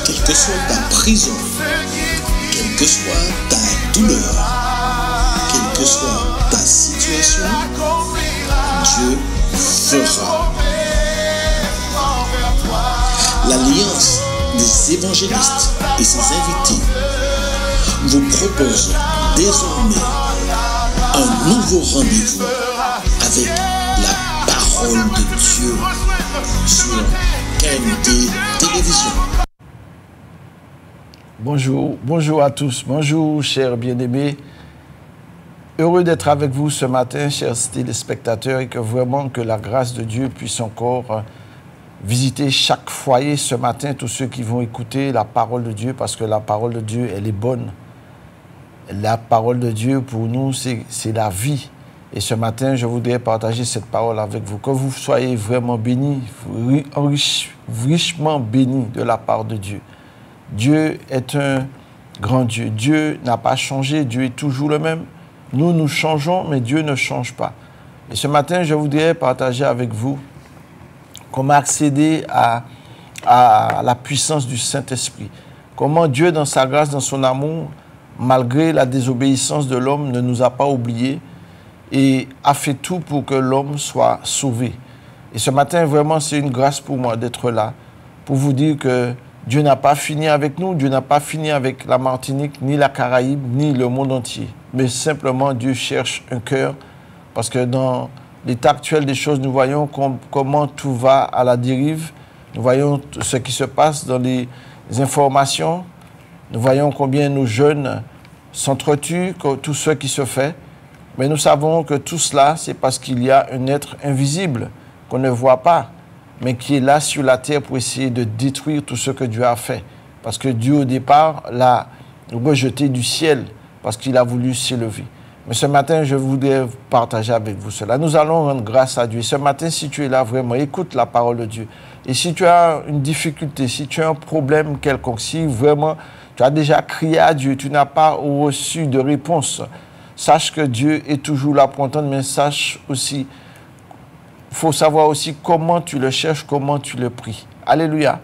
Quelle que soit ta prison, quelle que soit ta douleur, quelle que soit ta situation, Dieu fera. L'Alliance des évangélistes et ses invités vous propose désormais un nouveau rendez-vous avec la parole de Dieu sur KMT Télévision. Bonjour à tous, bonjour chers bien-aimés. Heureux d'être avec vous ce matin, chers téléspectateurs, et que vraiment que la grâce de Dieu puisse encore visiter chaque foyer ce matin, tous ceux qui vont écouter la parole de Dieu, parce que la parole de Dieu, elle est bonne. La parole de Dieu, pour nous, c'est la vie. Et ce matin, je voudrais partager cette parole avec vous. Que vous soyez vraiment bénis, richement bénis de la part de Dieu. Dieu est un grand Dieu. Dieu n'a pas changé, Dieu est toujours le même. Nous, nous changeons, mais Dieu ne change pas. Et ce matin, je voudrais partager avec vous comment accéder à la puissance du Saint-Esprit. Comment Dieu, dans sa grâce, dans son amour, malgré la désobéissance de l'homme, ne nous a pas oubliés et a fait tout pour que l'homme soit sauvé. Et ce matin, vraiment, c'est une grâce pour moi d'être là, pour vous dire que Dieu n'a pas fini avec nous, Dieu n'a pas fini avec la Martinique, ni la Caraïbe, ni le monde entier. Mais simplement, Dieu cherche un cœur, parce que dans l'état actuel des choses, nous voyons comment tout va à la dérive. Nous voyons ce qui se passe dans les informations. Nous voyons combien nos jeunes s'entretuent, tout ce qui se fait. Mais nous savons que tout cela, c'est parce qu'il y a un être invisible qu'on ne voit pas, mais qui est là sur la terre pour essayer de détruire tout ce que Dieu a fait. Parce que Dieu, au départ, l'a rejeté du ciel, parce qu'il a voulu s'élever. Mais ce matin, je voudrais partager avec vous cela. Nous allons rendre grâce à Dieu. Ce matin, si tu es là, vraiment, écoute la parole de Dieu. Et si tu as une difficulté, si tu as un problème quelconque, si vraiment tu as déjà crié à Dieu, tu n'as pas reçu de réponse, sache que Dieu est toujours là pour entendre, mais sache aussi, il faut savoir aussi comment tu le cherches, comment tu le pries. Alléluia.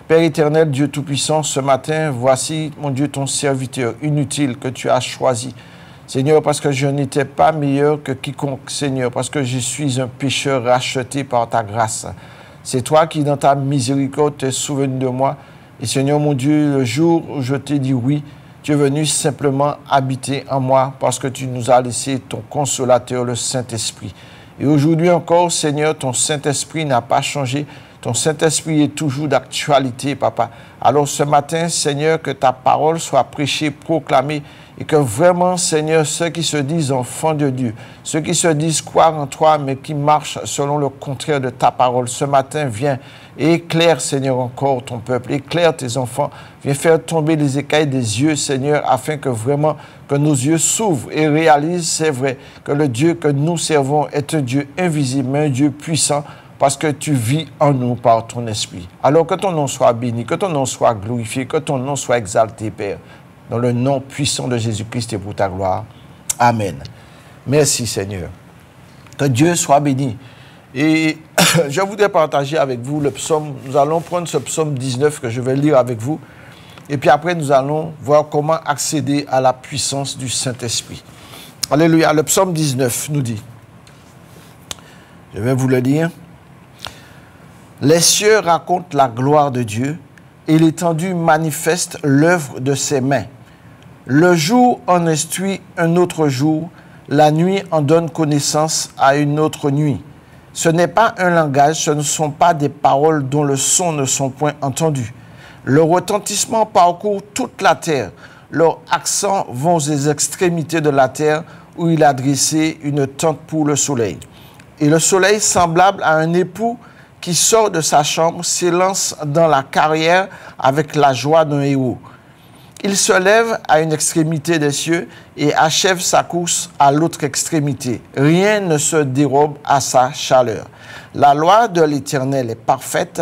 Père éternel, Dieu Tout-Puissant, ce matin, voici, mon Dieu, ton serviteur inutile que tu as choisi. Seigneur, parce que je n'étais pas meilleur que quiconque, Seigneur, parce que je suis un pécheur racheté par ta grâce. C'est toi qui, dans ta miséricorde, t'es souvenu de moi. Et Seigneur, mon Dieu, le jour où je t'ai dit oui, tu es venu simplement habiter en moi parce que tu nous as laissé ton consolateur, le Saint-Esprit. Et aujourd'hui encore, Seigneur, ton Saint-Esprit n'a pas changé. Ton Saint-Esprit est toujours d'actualité, Papa. Alors ce matin, Seigneur, que ta parole soit prêchée, proclamée, et que vraiment, Seigneur, ceux qui se disent enfants de Dieu, ceux qui se disent croire en toi, mais qui marchent selon le contraire de ta parole, ce matin, viens et éclaire, Seigneur, encore ton peuple, éclaire tes enfants, viens faire tomber les écailles des yeux, Seigneur, afin que vraiment, que nos yeux s'ouvrent et réalisent, c'est vrai, que le Dieu que nous servons est un Dieu invisible, mais un Dieu puissant, parce que tu vis en nous par ton esprit. Alors que ton nom soit béni, que ton nom soit glorifié, que ton nom soit exalté, Père, dans le nom puissant de Jésus-Christ et pour ta gloire. Amen. Merci, Seigneur. Que Dieu soit béni. Et je voudrais partager avec vous le psaume. Nous allons prendre ce psaume 19 que je vais lire avec vous. Et puis après, nous allons voir comment accéder à la puissance du Saint-Esprit. Alléluia. Le psaume 19 nous dit, je vais vous le lire. Les cieux racontent la gloire de Dieu et l'étendue manifeste l'œuvre de ses mains. Le jour en instruit un autre jour, la nuit en donne connaissance à une autre nuit. Ce n'est pas un langage, ce ne sont pas des paroles dont le son ne sont point entendus. Le retentissement parcourt toute la terre, leurs accents vont aux extrémités de la terre où il a dressé une tente pour le soleil. Et le soleil, semblable à un époux qui sort de sa chambre, s'élance dans la carrière avec la joie d'un héros. Il se lève à une extrémité des cieux et achève sa course à l'autre extrémité. Rien ne se dérobe à sa chaleur. La loi de l'Éternel est parfaite,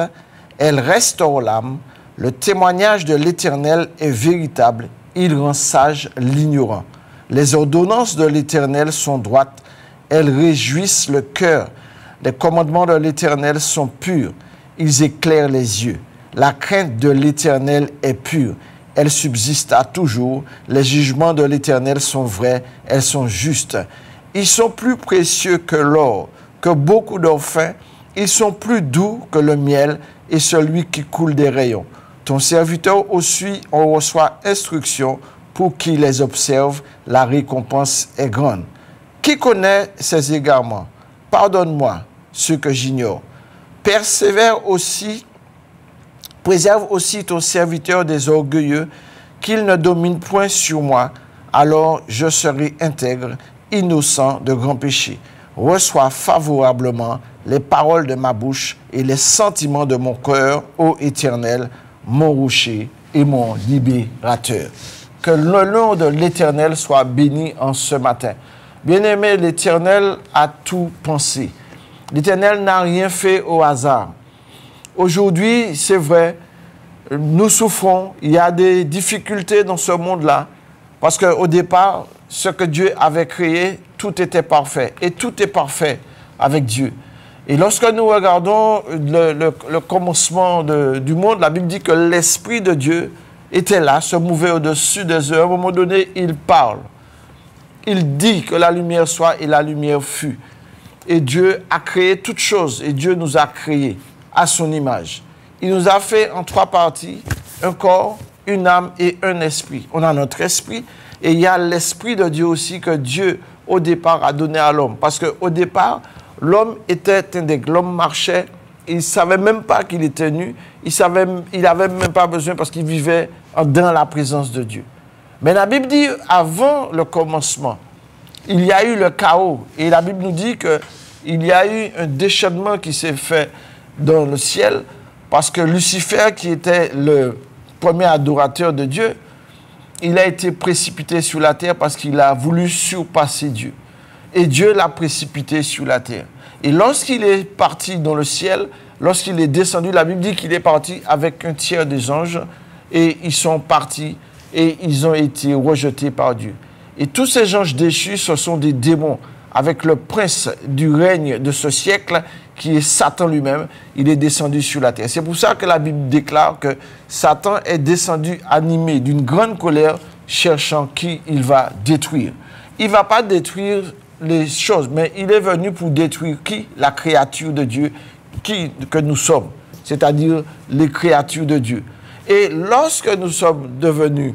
elle restaure l'âme. Le témoignage de l'Éternel est véritable, il rend sage l'ignorant. Les ordonnances de l'Éternel sont droites, elles réjouissent le cœur. Les commandements de l'Éternel sont purs, ils éclairent les yeux. La crainte de l'Éternel est pure. Elle subsiste à toujours. Les jugements de l'Éternel sont vrais. Elles sont justes. Ils sont plus précieux que l'or, que beaucoup d'or fin. Ils sont plus doux que le miel et celui qui coule des rayons. Ton serviteur aussi en reçoit instruction pour qu'il les observe. La récompense est grande. Qui connaît ses égarements? Pardonne-moi ce que j'ignore. Préserve aussi ton serviteur des orgueilleux, qu'il ne domine point sur moi. Alors je serai intègre, innocent de grands péchés. Reçois favorablement les paroles de ma bouche et les sentiments de mon cœur, ô Éternel, mon rocher et mon libérateur. Que le nom de l'Éternel soit béni en ce matin. Bien-aimé, l'Éternel a tout pensé. L'Éternel n'a rien fait au hasard. Aujourd'hui, c'est vrai, nous souffrons, il y a des difficultés dans ce monde-là, parce qu'au départ, ce que Dieu avait créé, tout était parfait. Et tout est parfait avec Dieu. Et lorsque nous regardons le commencement du monde, la Bible dit que l'Esprit de Dieu était là, se mouvait au-dessus des eaux. À un moment donné, il parle. Il dit que la lumière soit et la lumière fut. Et Dieu a créé toutes choses. Et Dieu nous a créés à son image. Il nous a fait en 3 parties, un corps, une âme et un esprit. On a notre esprit et il y a l'Esprit de Dieu aussi que Dieu, au départ, a donné à l'homme. Parce qu'au départ, l'homme était indègre. L'homme marchait, il ne savait même pas qu'il était nu. Il n'avait même pas besoin parce qu'il vivait dans la présence de Dieu. Mais la Bible dit, avant le commencement, il y a eu le chaos. Et la Bible nous dit qu'il y a eu un déchaînement qui s'est fait dans le ciel parce que Lucifer, qui était le premier adorateur de Dieu, il a été précipité sur la terre parce qu'il a voulu surpasser Dieu. Et Dieu l'a précipité sur la terre. Et lorsqu'il est parti dans le ciel, lorsqu'il est descendu, la Bible dit qu'il est parti avec un tiers des anges et ils sont partis et ils ont été rejetés par Dieu. Et tous ces anges déchus, ce sont des démons avec le prince du règne de ce siècle qui est Satan lui-même. Il est descendu sur la terre. C'est pour ça que la Bible déclare que Satan est descendu animé d'une grande colère cherchant qui il va détruire. Il ne va pas détruire les choses, mais il est venu pour détruire qui? La créature de Dieu que nous sommes, c'est-à-dire les créatures de Dieu. Et lorsque nous sommes devenus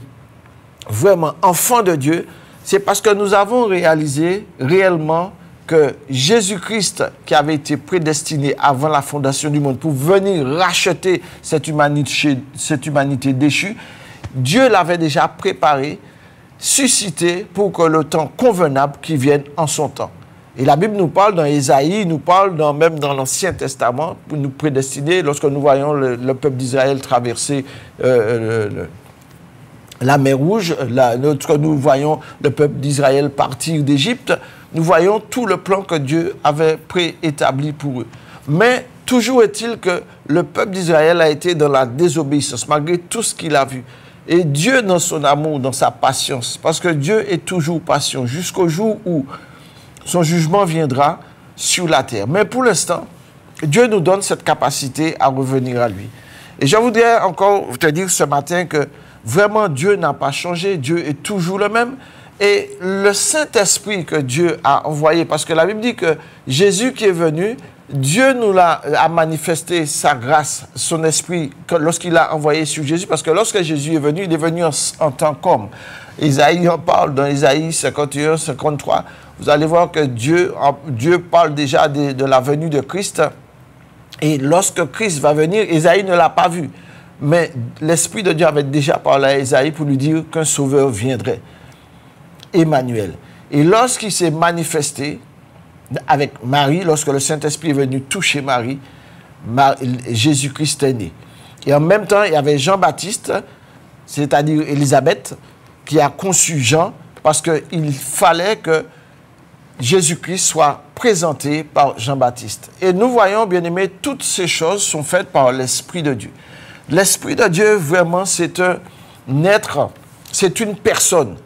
vraiment enfants de Dieu, c'est parce que nous avons réalisé réellement que Jésus-Christ, qui avait été prédestiné avant la fondation du monde pour venir racheter cette humanité déchue, Dieu l'avait déjà préparé, suscité pour que le temps convenable qui vienne en son temps. Et la Bible nous parle dans Ésaïe, nous parle même dans l'Ancien Testament, pour nous prédestiner, lorsque nous voyons le peuple d'Israël traverser la mer Rouge, lorsque nous voyons le peuple d'Israël partir d'Égypte, nous voyons tout le plan que Dieu avait préétabli pour eux. Mais toujours est-il que le peuple d'Israël a été dans la désobéissance, malgré tout ce qu'il a vu. Et Dieu, dans son amour, dans sa patience, parce que Dieu est toujours patient, jusqu'au jour où son jugement viendra sur la terre. Mais pour l'instant, Dieu nous donne cette capacité à revenir à lui. Et je voudrais encore te dire ce matin que vraiment Dieu n'a pas changé, Dieu est toujours le même. Et le Saint-Esprit que Dieu a envoyé, parce que la Bible dit que Jésus qui est venu, Dieu nous a manifesté sa grâce, son esprit, lorsqu'il a envoyé sur Jésus. Parce que lorsque Jésus est venu, il est venu en tant qu'homme. Isaïe en parle dans Isaïe 51, 53. Vous allez voir que Dieu parle déjà de la venue de Christ. Et lorsque Christ va venir, Isaïe ne l'a pas vu. Mais l'Esprit de Dieu avait déjà parlé à Isaïe pour lui dire qu'un sauveur viendrait. Emmanuel. Et lorsqu'il s'est manifesté avec Marie, lorsque le Saint-Esprit est venu toucher Marie, Jésus-Christ est né. Et en même temps, il y avait Jean-Baptiste, c'est-à-dire Élisabeth, qui a conçu Jean, parce qu'il fallait que Jésus-Christ soit présenté par Jean-Baptiste. Et nous voyons, bien aimés, toutes ces choses sont faites par l'Esprit de Dieu. L'Esprit de Dieu, vraiment, c'est un être, c'est une personne.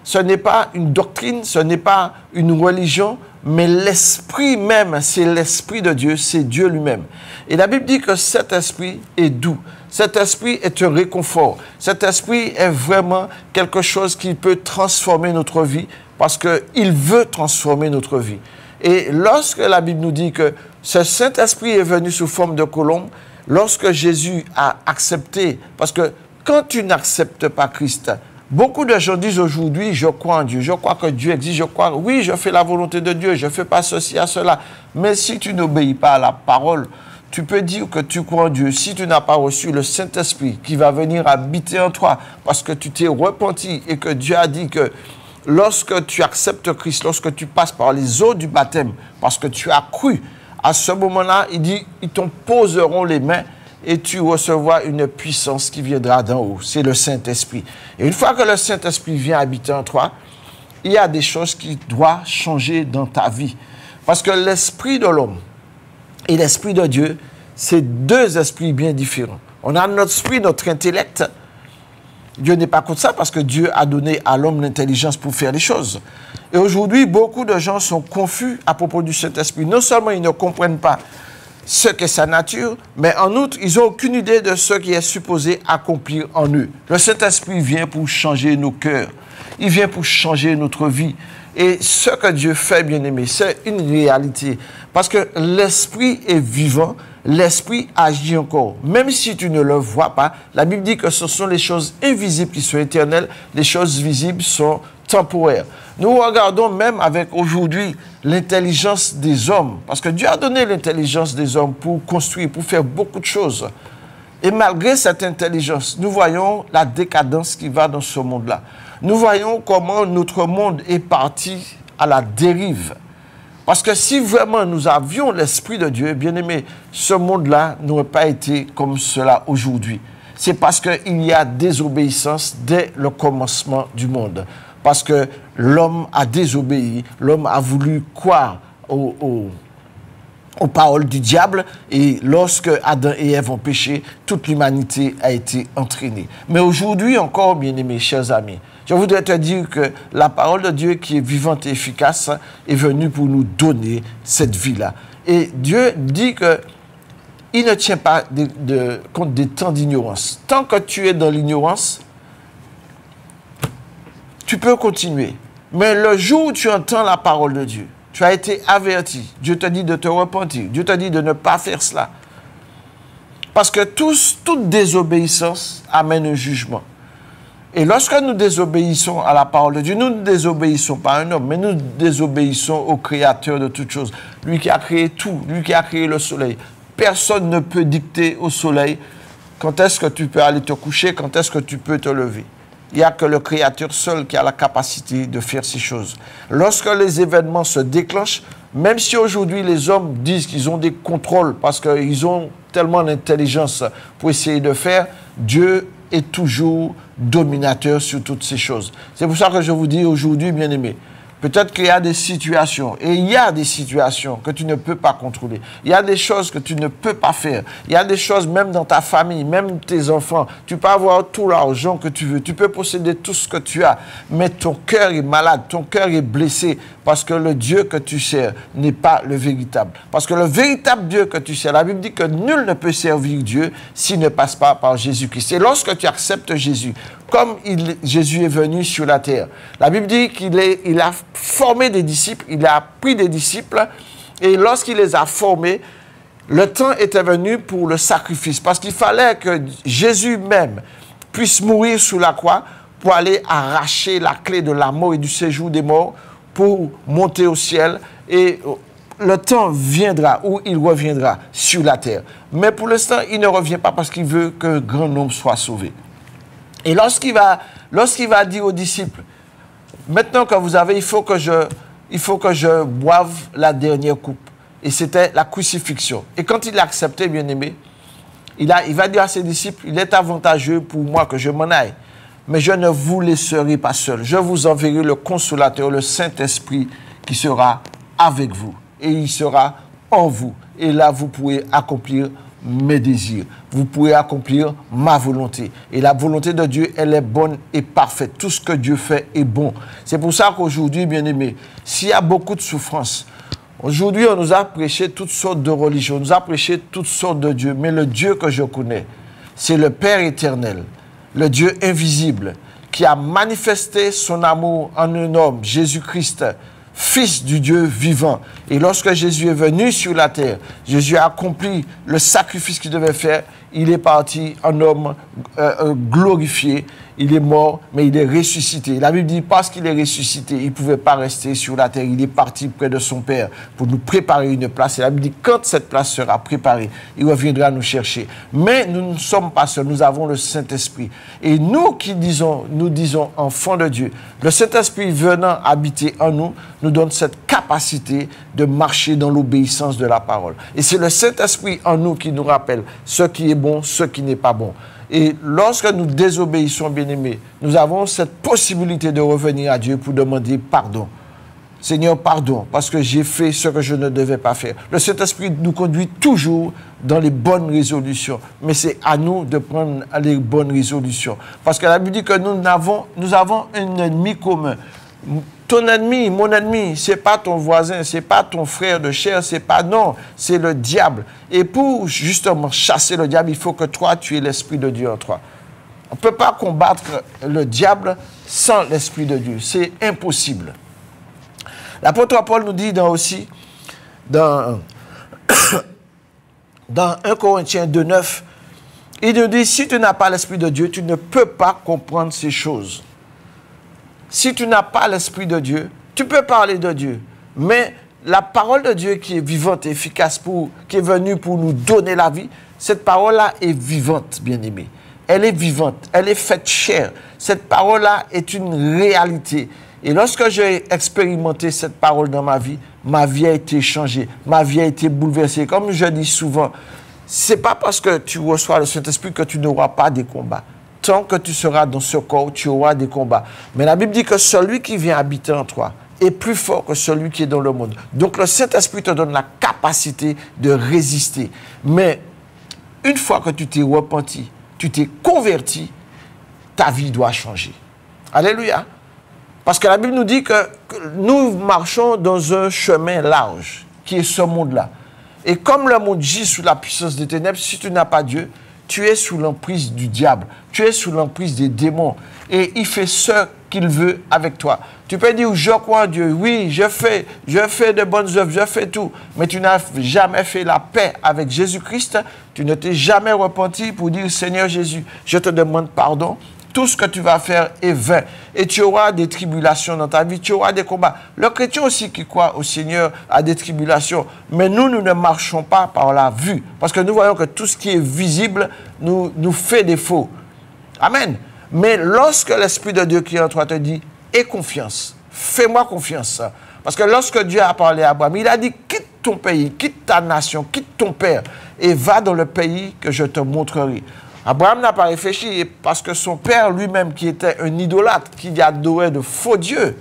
Ce n'est pas une doctrine, ce n'est pas une religion, mais l'Esprit même, c'est l'Esprit de Dieu, c'est Dieu lui-même. Et la Bible dit que cet Esprit est doux. cet esprit est un réconfort. Cet esprit est vraiment quelque chose qui peut transformer notre vie parce qu'il veut transformer notre vie. Et lorsque la Bible nous dit que ce Saint-Esprit est venu sous forme de colombe, lorsque Jésus a accepté, parce que quand tu n'acceptes pas Christ, beaucoup de gens disent aujourd'hui, je crois en Dieu, je crois que Dieu existe, je crois, oui, je fais la volonté de Dieu, je ne fais pas ceci à cela. Mais si tu n'obéis pas à la parole, tu peux dire que tu crois en Dieu. Si tu n'as pas reçu le Saint-Esprit qui va venir habiter en toi, parce que tu t'es repenti et que Dieu a dit que lorsque tu acceptes Christ, lorsque tu passes par les eaux du baptême, parce que tu as cru, à ce moment-là, il dit, ils t'en poseront les mains et tu recevras une puissance qui viendra d'en haut. C'est le Saint-Esprit. Et une fois que le Saint-Esprit vient habiter en toi, il y a des choses qui doivent changer dans ta vie. Parce que l'esprit de l'homme et l'esprit de Dieu, c'est deux esprits bien différents. On a notre esprit, notre intellect. Dieu n'est pas contre ça parce que Dieu a donné à l'homme l'intelligence pour faire les choses. Et aujourd'hui, beaucoup de gens sont confus à propos du Saint-Esprit. Non seulement ils ne comprennent pas ce qu'est sa nature, mais en outre, ils n'ont aucune idée de ce qui est supposé accomplir en eux. Le Saint-Esprit vient pour changer nos cœurs. Il vient pour changer notre vie. Et ce que Dieu fait, bien-aimé, c'est une réalité. Parce que l'Esprit est vivant, l'Esprit agit encore. Même si tu ne le vois pas, la Bible dit que ce sont les choses invisibles qui sont éternelles, les choses visibles sont temporaires. Nous regardons même avec aujourd'hui l'intelligence des hommes. Parce que Dieu a donné l'intelligence des hommes pour construire, pour faire beaucoup de choses. Et malgré cette intelligence, nous voyons la décadence qui va dans ce monde-là. Nous voyons comment notre monde est parti à la dérive. Parce que si vraiment nous avions l'Esprit de Dieu, bien aimé, ce monde-là n'aurait pas été comme cela aujourd'hui. C'est parce qu'il y a désobéissance dès le commencement du monde. Parce que l'homme a désobéi, l'homme a voulu croire aux paroles du diable, et lorsque Adam et Ève ont péché, toute l'humanité a été entraînée. Mais aujourd'hui encore, bien-aimés, chers amis, je voudrais te dire que la parole de Dieu qui est vivante et efficace est venue pour nous donner cette vie-là. Et Dieu dit qu'il ne tient pas compte des temps d'ignorance. Tant que tu es dans l'ignorance, tu peux continuer. Mais le jour où tu entends la parole de Dieu, tu as été averti. Dieu te dit de te repentir. Dieu te dit de ne pas faire cela. Parce que toute désobéissance amène un jugement. Et lorsque nous désobéissons à la parole de Dieu, nous ne désobéissons pas à un homme, mais nous désobéissons au Créateur de toutes choses. Lui qui a créé tout, lui qui a créé le soleil. Personne ne peut dicter au soleil quand est-ce que tu peux aller te coucher, quand est-ce que tu peux te lever. Il n'y a que le Créateur seul qui a la capacité de faire ces choses. Lorsque les événements se déclenchent, même si aujourd'hui les hommes disent qu'ils ont des contrôles parce qu'ils ont tellement d'intelligence pour essayer de faire, Dieu est toujours dominateur sur toutes ces choses. C'est pour ça que je vous dis aujourd'hui, bien-aimés, peut-être qu'il y a des situations, et il y a des situations que tu ne peux pas contrôler. Il y a des choses que tu ne peux pas faire. Il y a des choses même dans ta famille, même tes enfants. Tu peux avoir tout l'argent que tu veux. Tu peux posséder tout ce que tu as. Mais ton cœur est malade, ton cœur est blessé parce que le Dieu que tu sers n'est pas le véritable. Parce que le véritable Dieu que tu sers, la Bible dit que nul ne peut servir Dieu s'il ne passe pas par Jésus-Christ. Et lorsque tu acceptes Jésus, comme Jésus est venu sur la terre, la Bible dit qu'il a formé des disciples, il a pris des disciples, et lorsqu'il les a formés, le temps était venu pour le sacrifice, parce qu'il fallait que Jésus même puisse mourir sur la croix pour aller arracher la clé de la mort et du séjour des morts pour monter au ciel, et le temps viendra où il reviendra sur la terre. Mais pour l'instant, il ne revient pas parce qu'il veut qu'un grand nombre soit sauvé. Et lorsqu'il va dire aux disciples, maintenant que vous avez, il faut que je boive la dernière coupe. Et c'était la crucifixion. Et quand il l'a accepté, bien-aimé, il va dire à ses disciples, il est avantageux pour moi que je m'en aille. Mais je ne vous laisserai pas seul. Je vous enverrai le Consolateur, le Saint-Esprit, qui sera avec vous. Et il sera en vous. Et là, vous pourrez accomplir mes désirs. Vous pourrez accomplir ma volonté. Et la volonté de Dieu, elle est bonne et parfaite. Tout ce que Dieu fait est bon. C'est pour ça qu'aujourd'hui, bien-aimés, s'il y a beaucoup de souffrance, aujourd'hui, on nous a prêché toutes sortes de religions, on nous a prêché toutes sortes de dieux. Mais le Dieu que je connais, c'est le Père éternel, le Dieu invisible, qui a manifesté son amour en un homme, Jésus-Christ, Fils du Dieu vivant. Et lorsque Jésus est venu sur la terre, Jésus a accompli le sacrifice qu'il devait faire. Il est parti en homme glorifié. Il est mort, mais il est ressuscité. La Bible dit, parce qu'il est ressuscité, il ne pouvait pas rester sur la terre. Il est parti près de son Père pour nous préparer une place. Et la Bible dit, quand cette place sera préparée, il reviendra nous chercher. Mais nous ne sommes pas seuls, nous avons le Saint-Esprit. Et nous qui disons, enfants de Dieu, le Saint-Esprit venant habiter en nous, nous donne cette capacité de marcher dans l'obéissance de la parole. Et c'est le Saint-Esprit en nous qui nous rappelle ce qui est bon, ce qui n'est pas bon. Et lorsque nous désobéissons, bien-aimés, nous avons cette possibilité de revenir à Dieu pour demander pardon. Seigneur, pardon, parce que j'ai fait ce que je ne devais pas faire. Le Saint-Esprit nous conduit toujours dans les bonnes résolutions. Mais c'est à nous de prendre les bonnes résolutions. Parce que la Bible dit que nous avons un ennemi commun. Ton ennemi, mon ennemi, c'est pas ton voisin, c'est pas ton frère de chair, c'est pas, non, c'est le diable. Et pour justement chasser le diable, il faut que toi, tu aies l'Esprit de Dieu en toi. On ne peut pas combattre le diable sans l'Esprit de Dieu. C'est impossible. L'apôtre Paul nous dit aussi, dans 1 Corinthiens 2,9, il nous dit, si tu n'as pas l'Esprit de Dieu, tu ne peux pas comprendre ces choses. Si tu n'as pas l'Esprit de Dieu, tu peux parler de Dieu. Mais la parole de Dieu qui est vivante et efficace, qui est venue pour nous donner la vie, cette parole-là est vivante, bien-aimée. Elle est vivante, elle est faite chair. Cette parole-là est une réalité. Et lorsque j'ai expérimenté cette parole dans ma vie a été changée, ma vie a été bouleversée. Comme je dis souvent, ce n'est pas parce que tu reçois le Saint-Esprit que tu n'auras pas des combats. Tant que tu seras dans ce corps, tu auras des combats. Mais la Bible dit que celui qui vient habiter en toi est plus fort que celui qui est dans le monde. Donc le Saint-Esprit te donne la capacité de résister. Mais une fois que tu t'es repenti, tu t'es converti, ta vie doit changer. Alléluia. Parce que la Bible nous dit que nous marchons dans un chemin large, qui est ce monde-là. Et comme le monde gît sous la puissance des ténèbres, si tu n'as pas Dieu, tu es sous l'emprise du diable. Tu es sous l'emprise des démons. Et il fait ce qu'il veut avec toi. Tu peux dire, je crois en Dieu. Oui, je fais de bonnes œuvres, je fais tout. Mais tu n'as jamais fait la paix avec Jésus-Christ. Tu ne t'es jamais repenti pour dire, Seigneur Jésus, je te demande pardon. Tout ce que tu vas faire est vain. Et tu auras des tribulations dans ta vie, tu auras des combats. Le chrétien aussi qui croit au Seigneur a des tribulations. Mais nous ne marchons pas par la vue. Parce que nous voyons que tout ce qui est visible nous fait défaut. Amen. Mais lorsque l'Esprit de Dieu qui est en toi te dit, aie confiance, fais-moi confiance. Parce que lorsque Dieu a parlé à Abraham, il a dit, quitte ton pays, quitte ta nation, quitte ton père et va dans le pays que je te montrerai. Abraham n'a pas réfléchi parce que son père lui-même, qui était un idolâtre, qui adorait de faux dieux,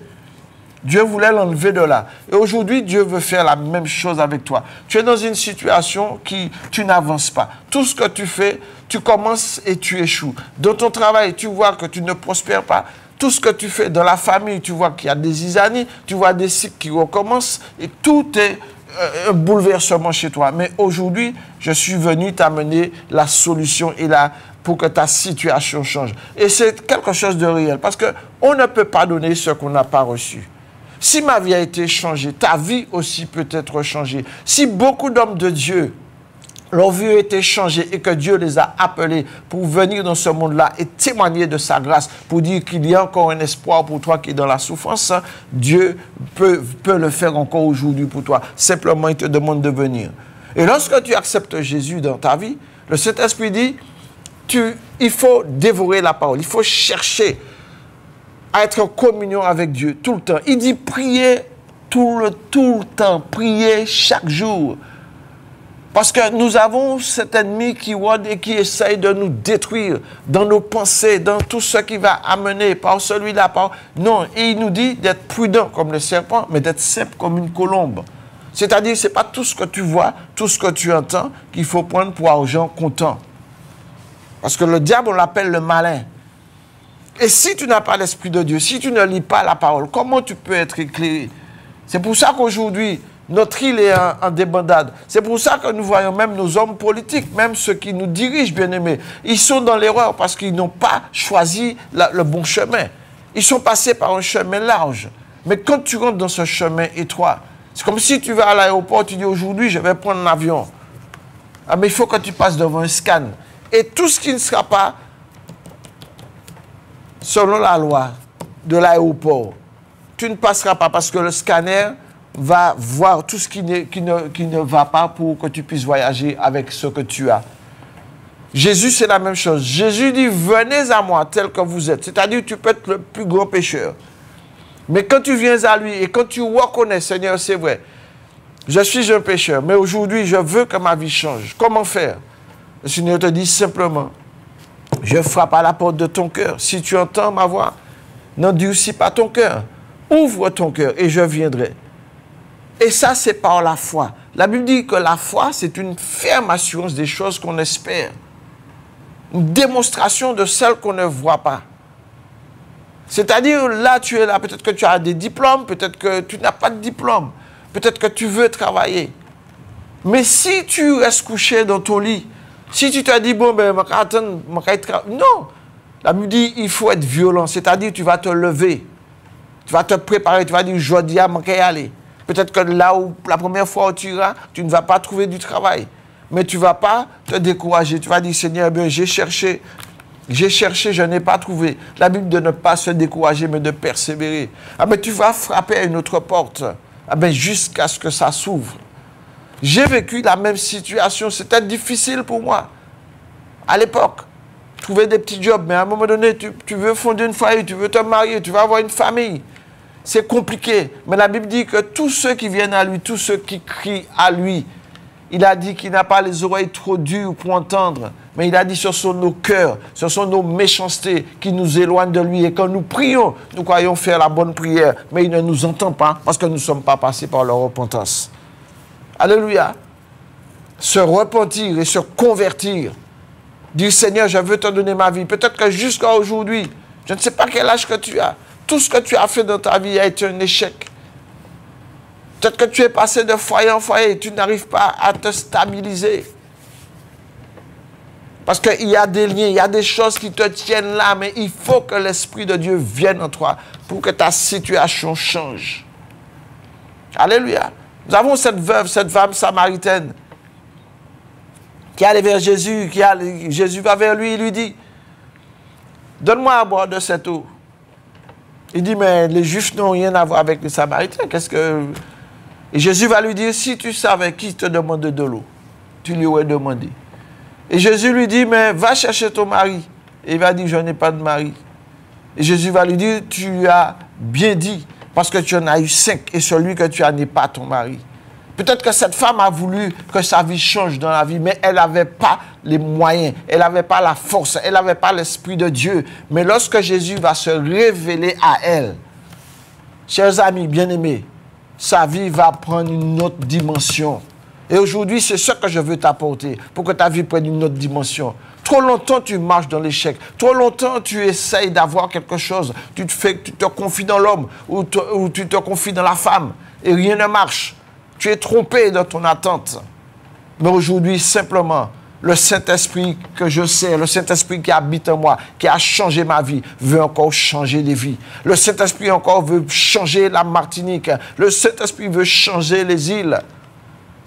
Dieu voulait l'enlever de là. Et aujourd'hui, Dieu veut faire la même chose avec toi. Tu es dans une situation qui, tu n'avances pas. Tout ce que tu fais, tu commences et tu échoues. Dans ton travail, tu vois que tu ne prospères pas. Tout ce que tu fais dans la famille, tu vois qu'il y a des isanies, tu vois des cycles qui recommencent et tout est un bouleversement chez toi. Mais aujourd'hui, je suis venu t'amener la solution pour que ta situation change. Et c'est quelque chose de réel parce qu'on ne peut pas donner ce qu'on n'a pas reçu. Si ma vie a été changée, ta vie aussi peut être changée. Si beaucoup d'hommes de Dieu, leur vie a été changée et que Dieu les a appelés pour venir dans ce monde-là et témoigner de sa grâce, pour dire qu'il y a encore un espoir pour toi qui est dans la souffrance, Dieu peut le faire encore aujourd'hui pour toi. Simplement, il te demande de venir. Et lorsque tu acceptes Jésus dans ta vie, le Saint-Esprit dit, il faut dévorer la parole, il faut chercher à être en communion avec Dieu tout le temps. Il dit prier tout le temps, prier chaque jour. Parce que nous avons cet ennemi qui rôde et qui essaye de nous détruire dans nos pensées, dans tout ce qui va amener par celui-là. Non, et il nous dit d'être prudent comme le serpent, mais d'être simple comme une colombe. C'est-à-dire, ce n'est pas tout ce que tu vois, tout ce que tu entends qu'il faut prendre pour argent comptant. Parce que le diable, on l'appelle le malin. Et si tu n'as pas l'Esprit de Dieu, si tu ne lis pas la parole, comment tu peux être éclairé? C'est pour ça qu'aujourd'hui, Notre île est en débandade. C'est pour ça que nous voyons même nos hommes politiques, même ceux qui nous dirigent, bien-aimés, ils sont dans l'erreur parce qu'ils n'ont pas choisi le bon chemin. Ils sont passés par un chemin large. Mais quand tu rentres dans ce chemin étroit, c'est comme si tu vas à l'aéroport, tu dis aujourd'hui, je vais prendre l'avion. Ah, mais il faut que tu passes devant un scan. Et tout ce qui ne sera pas selon la loi de l'aéroport, tu ne passeras pas parce que le scanner va voir tout ce qui ne va pas pour que tu puisses voyager avec ce que tu as. Jésus, c'est la même chose. Jésus dit, venez à moi tel que vous êtes. C'est-à-dire, tu peux être le plus grand pécheur. Mais quand tu viens à lui et quand tu reconnais, Seigneur, c'est vrai, je suis un pécheur, mais aujourd'hui, je veux que ma vie change. Comment faire? Le Seigneur te dit simplement, je frappe à la porte de ton cœur. Si tu entends ma voix, n'endurcis pas ton cœur. Ouvre ton cœur et je viendrai. Et ça, c'est par la foi. La Bible dit que la foi, c'est une ferme assurance des choses qu'on espère. Une démonstration de celles qu'on ne voit pas. C'est-à-dire, là, tu es là, peut-être que tu as des diplômes, peut-être que tu n'as pas de diplôme, peut-être que tu veux travailler. Mais si tu restes couché dans ton lit, si tu te dis, bon, ben, non. La Bible dit, il faut être violent, c'est-à-dire, tu vas te lever, tu vas te préparer, tu vas dire, je dis à manquer aller. Peut-être que là où la première fois où tu iras, tu ne vas pas trouver du travail. Mais tu ne vas pas te décourager. Tu vas dire, Seigneur, bien, j'ai cherché, je n'ai pas trouvé. La Bible de ne pas se décourager, mais de persévérer. Ah ben, tu vas frapper à une autre porte. Ah ben, jusqu'à ce que ça s'ouvre. J'ai vécu la même situation. C'était difficile pour moi. À l'époque, trouver des petits jobs. Mais à un moment donné, tu veux fonder une foyer, tu veux te marier, tu veux avoir une famille. C'est compliqué, mais la Bible dit que tous ceux qui viennent à lui, tous ceux qui crient à lui, il a dit qu'il n'a pas les oreilles trop dures pour entendre, mais il a dit ce sont nos cœurs, ce sont nos méchancetés qui nous éloignent de lui. Et quand nous prions, nous croyons faire la bonne prière, mais il ne nous entend pas parce que nous ne sommes pas passés par leur repentance. Alléluia. Se repentir et se convertir. Dire Seigneur, je veux te donner ma vie. Peut-être que jusqu'à aujourd'hui, je ne sais pas quel âge que tu as. Tout ce que tu as fait dans ta vie a été un échec. Peut-être que tu es passé de foyer en foyer et tu n'arrives pas à te stabiliser. Parce qu'il y a des liens, il y a des choses qui te tiennent là, mais il faut que l'Esprit de Dieu vienne en toi pour que ta situation change. Alléluia. Nous avons cette veuve, cette femme samaritaine qui allait vers Jésus, Jésus va vers lui, il lui dit, donne-moi à boire de cette eau. Il dit, mais les Juifs n'ont rien à voir avec les Samaritains. Et Jésus va lui dire, si tu savais qui te demande de l'eau, tu lui aurais demandé. Et Jésus lui dit, mais va chercher ton mari. Et il va dire, je n'ai pas de mari. Et Jésus va lui dire, tu as bien dit, parce que tu en as eu 5, et celui que tu as n'est pas ton mari. Peut-être que cette femme a voulu que sa vie change dans la vie, mais elle n'avait pas les moyens, elle n'avait pas la force, elle n'avait pas l'Esprit de Dieu. Mais lorsque Jésus va se révéler à elle, chers amis bien-aimés, sa vie va prendre une autre dimension. Et aujourd'hui, c'est ce que je veux t'apporter, pour que ta vie prenne une autre dimension. Trop longtemps, tu marches dans l'échec. Trop longtemps, tu essayes d'avoir quelque chose. Tu te confies dans l'homme ou tu te confies dans la femme et rien ne marche. Tu es trompé dans ton attente. Mais aujourd'hui, simplement, le Saint-Esprit que je sais, le Saint-Esprit qui habite en moi, qui a changé ma vie, veut encore changer les vies. Le Saint-Esprit encore veut changer la Martinique. Le Saint-Esprit veut changer les îles.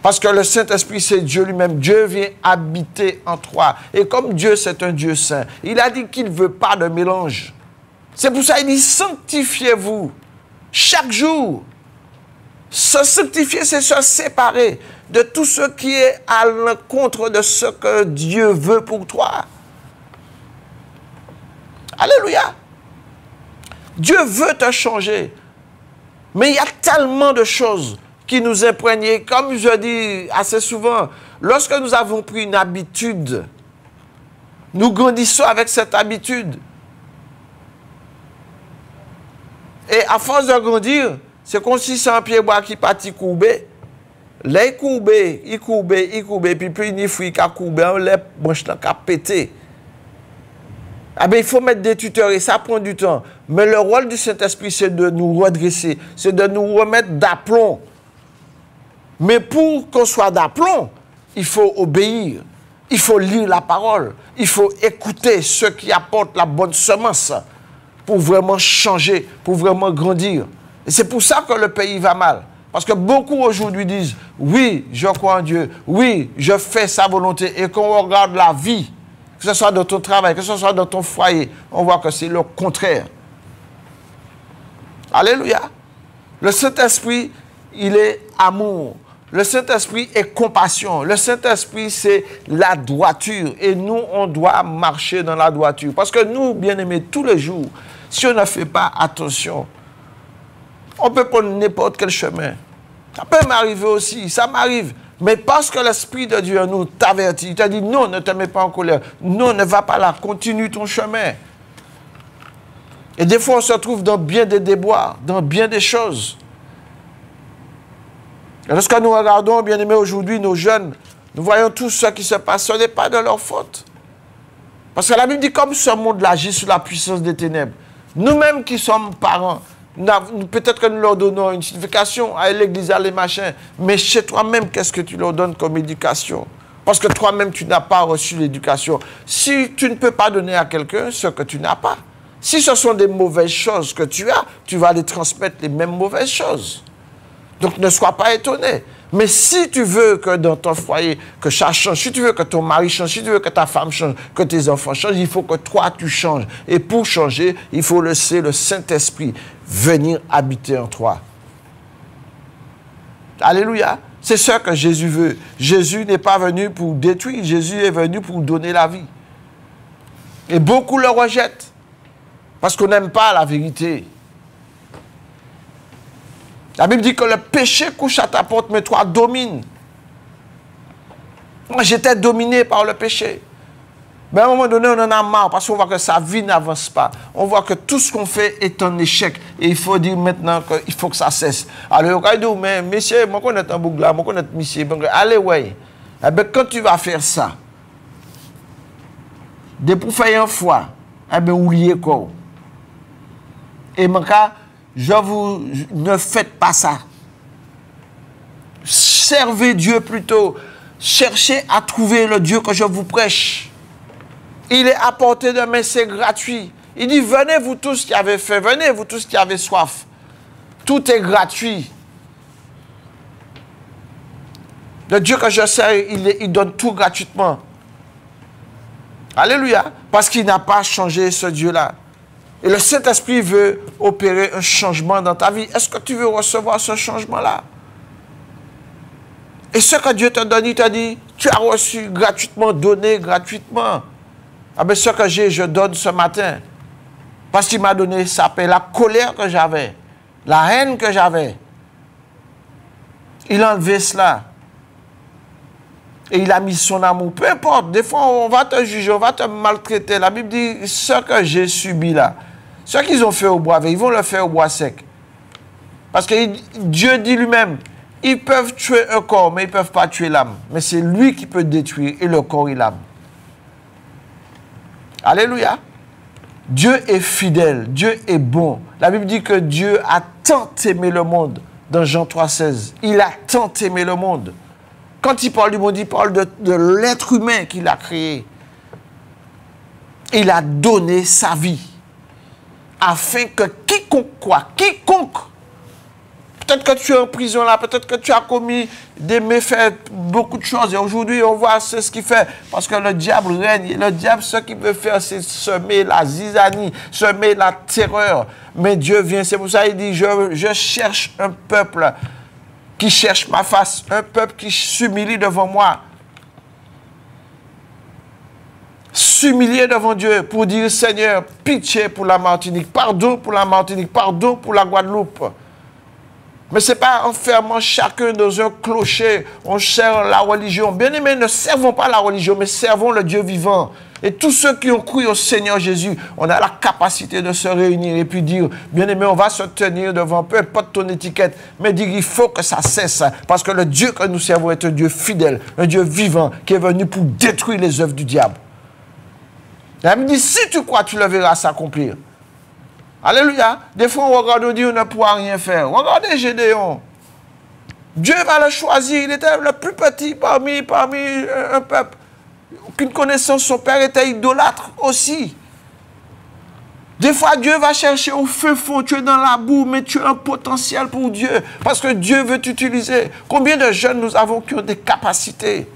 Parce que le Saint-Esprit, c'est Dieu lui-même. Dieu vient habiter en toi. Et comme Dieu, c'est un Dieu saint, il a dit qu'il ne veut pas de mélange. C'est pour ça qu'il dit, sanctifiez-vous chaque jour. Se sanctifier, c'est se séparer de tout ce qui est à l'encontre de ce que Dieu veut pour toi. Alléluia. Dieu veut te changer. Mais il y a tellement de choses qui nous imprègnent. Comme je dis assez souvent, lorsque nous avons pris une habitude, nous grandissons avec cette habitude. Et à force de grandir, c'est comme si c'est un pied bois qui partit courber. Là, il courbe, puis plus il faut qu'il courbe, les branches qui pété. Ah ben, il faut mettre des tuteurs et ça prend du temps. Mais le rôle du Saint-Esprit, c'est de nous redresser, c'est de nous remettre d'aplomb. Mais pour qu'on soit d'aplomb, il faut obéir. Il faut lire la parole. Il faut écouter ceux qui apportent la bonne semence pour vraiment changer, pour vraiment grandir. Et c'est pour ça que le pays va mal. Parce que beaucoup aujourd'hui disent, oui, je crois en Dieu, oui, je fais sa volonté. Et quand on regarde la vie, que ce soit dans ton travail, que ce soit dans ton foyer, on voit que c'est le contraire. Alléluia. Le Saint-Esprit, il est amour. Le Saint-Esprit est compassion. Le Saint-Esprit, c'est la droiture. Et nous, on doit marcher dans la droiture. Parce que nous, bien-aimés, tous les jours, si on ne fait pas attention, on peut prendre n'importe quel chemin. Ça peut m'arriver aussi, ça m'arrive. Mais parce que l'Esprit de Dieu nous t'avertit, il t'a dit non, ne te mets pas en colère. Non, ne va pas là, continue ton chemin. Et des fois, on se trouve dans bien des déboires, dans bien des choses. Et lorsque nous regardons, bien aimés, aujourd'hui, nos jeunes, nous voyons tout ce qui se passe, ce n'est pas de leur faute. Parce que la Bible dit, comme ce monde agit sous la puissance des ténèbres, nous-mêmes qui sommes parents, peut-être que nous leur donnons une signification à l'église, à les machins, mais chez toi-même, qu'est-ce que tu leur donnes comme éducation? Parce que toi-même, tu n'as pas reçu l'éducation. Si tu ne peux pas donner à quelqu'un ce que tu n'as pas, si ce sont des mauvaises choses que tu as, tu vas les transmettre les mêmes mauvaises choses. Donc ne sois pas étonné. Mais si tu veux que dans ton foyer, que ça change, si tu veux que ton mari change, si tu veux que ta femme change, que tes enfants changent, il faut que toi, tu changes. Et pour changer, il faut laisser le Saint-Esprit venir habiter en toi. Alléluia. C'est ce que Jésus veut. Jésus n'est pas venu pour détruire, Jésus est venu pour donner la vie. Et beaucoup le rejettent. Parce qu'on n'aime pas la vérité. La Bible dit que le péché couche à ta porte, mais toi domine. Moi, j'étais dominé par le péché. Mais à un moment donné, on en a marre parce qu'on voit que sa vie n'avance pas. On voit que tout ce qu'on fait est un échec. Et il faut dire maintenant qu'il faut que ça cesse. Alors, regardez, mais monsieur, moi, je connais un bougla, moi, je connais monsieur. Allez, ouais. Eh bien, quand tu vas faire ça, dès pour faire une fois, eh bien, oubliez quoi. Et mon cas, ne faites pas ça. Servez Dieu plutôt. Cherchez à trouver le Dieu que je vous prêche. Il est à portée de main, c'est gratuit. Il dit, venez vous tous qui avez faim, venez vous tous qui avez soif. Tout est gratuit. Le Dieu que je sers, il donne tout gratuitement. Alléluia. Parce qu'il n'a pas changé ce Dieu-là. Et le Saint-Esprit veut opérer un changement dans ta vie. Est-ce que tu veux recevoir ce changement-là? Et ce que Dieu te donne, il te dit, tu as reçu gratuitement, donné gratuitement. Ah ben ce que j'ai, je donne ce matin. Parce qu'il m'a donné sa paix, la colère que j'avais, la haine que j'avais. Il a enlevé cela. Et il a mis son amour. Peu importe, des fois on va te juger, on va te maltraiter. La Bible dit, ce que j'ai subi là, ce qu'ils ont fait au bois avec, ils vont le faire au bois sec. Parce que Dieu dit lui-même, ils peuvent tuer un corps, mais ils ne peuvent pas tuer l'âme. Mais c'est lui qui peut détruire, et le corps et l'âme. Alléluia. Dieu est fidèle, Dieu est bon. La Bible dit que Dieu a tant aimé le monde, dans Jean 3,16. Il a tant aimé le monde. Quand il parle du monde, il parle de l'être humain qu'il a créé. Il a donné sa vie. Afin que quiconque, peut-être que tu es en prison là, peut-être que tu as commis des méfaits, beaucoup de choses. Et aujourd'hui, on voit ce qu'il fait. Parce que le diable règne. Et le diable, ce qu'il veut faire, c'est semer la zizanie, semer la terreur. Mais Dieu vient, c'est pour ça qu'il dit, je cherche un peuple qui cherche ma face, un peuple qui s'humilie devant moi. S'humilier devant Dieu pour dire, Seigneur, pitié pour la Martinique, pardon pour la Martinique, pardon pour la Guadeloupe. Mais ce n'est pas en fermant chacun dans un clocher, on sert la religion. Bien aimés, ne servons pas la religion, mais servons le Dieu vivant. Et tous ceux qui ont cru au Seigneur Jésus, on a la capacité de se réunir et puis dire, bien aimé, on va se tenir devant, peu importe ton étiquette, mais dire, il faut que ça cesse. Parce que le Dieu que nous servons est un Dieu fidèle, un Dieu vivant, qui est venu pour détruire les œuvres du diable. La Bible dit, si tu crois, tu le verras s'accomplir. Alléluia. Des fois, on regarde, on dit, on ne pourra rien faire. Regardez Gédéon. Dieu va le choisir. Il était le plus petit parmi un peuple. Aucune connaissance, son père était idolâtre aussi. Des fois, Dieu va chercher au feu fond, tu es dans la boue, mais tu as un potentiel pour Dieu, parce que Dieu veut t'utiliser. Combien de jeunes nous avons qui ont des capacités?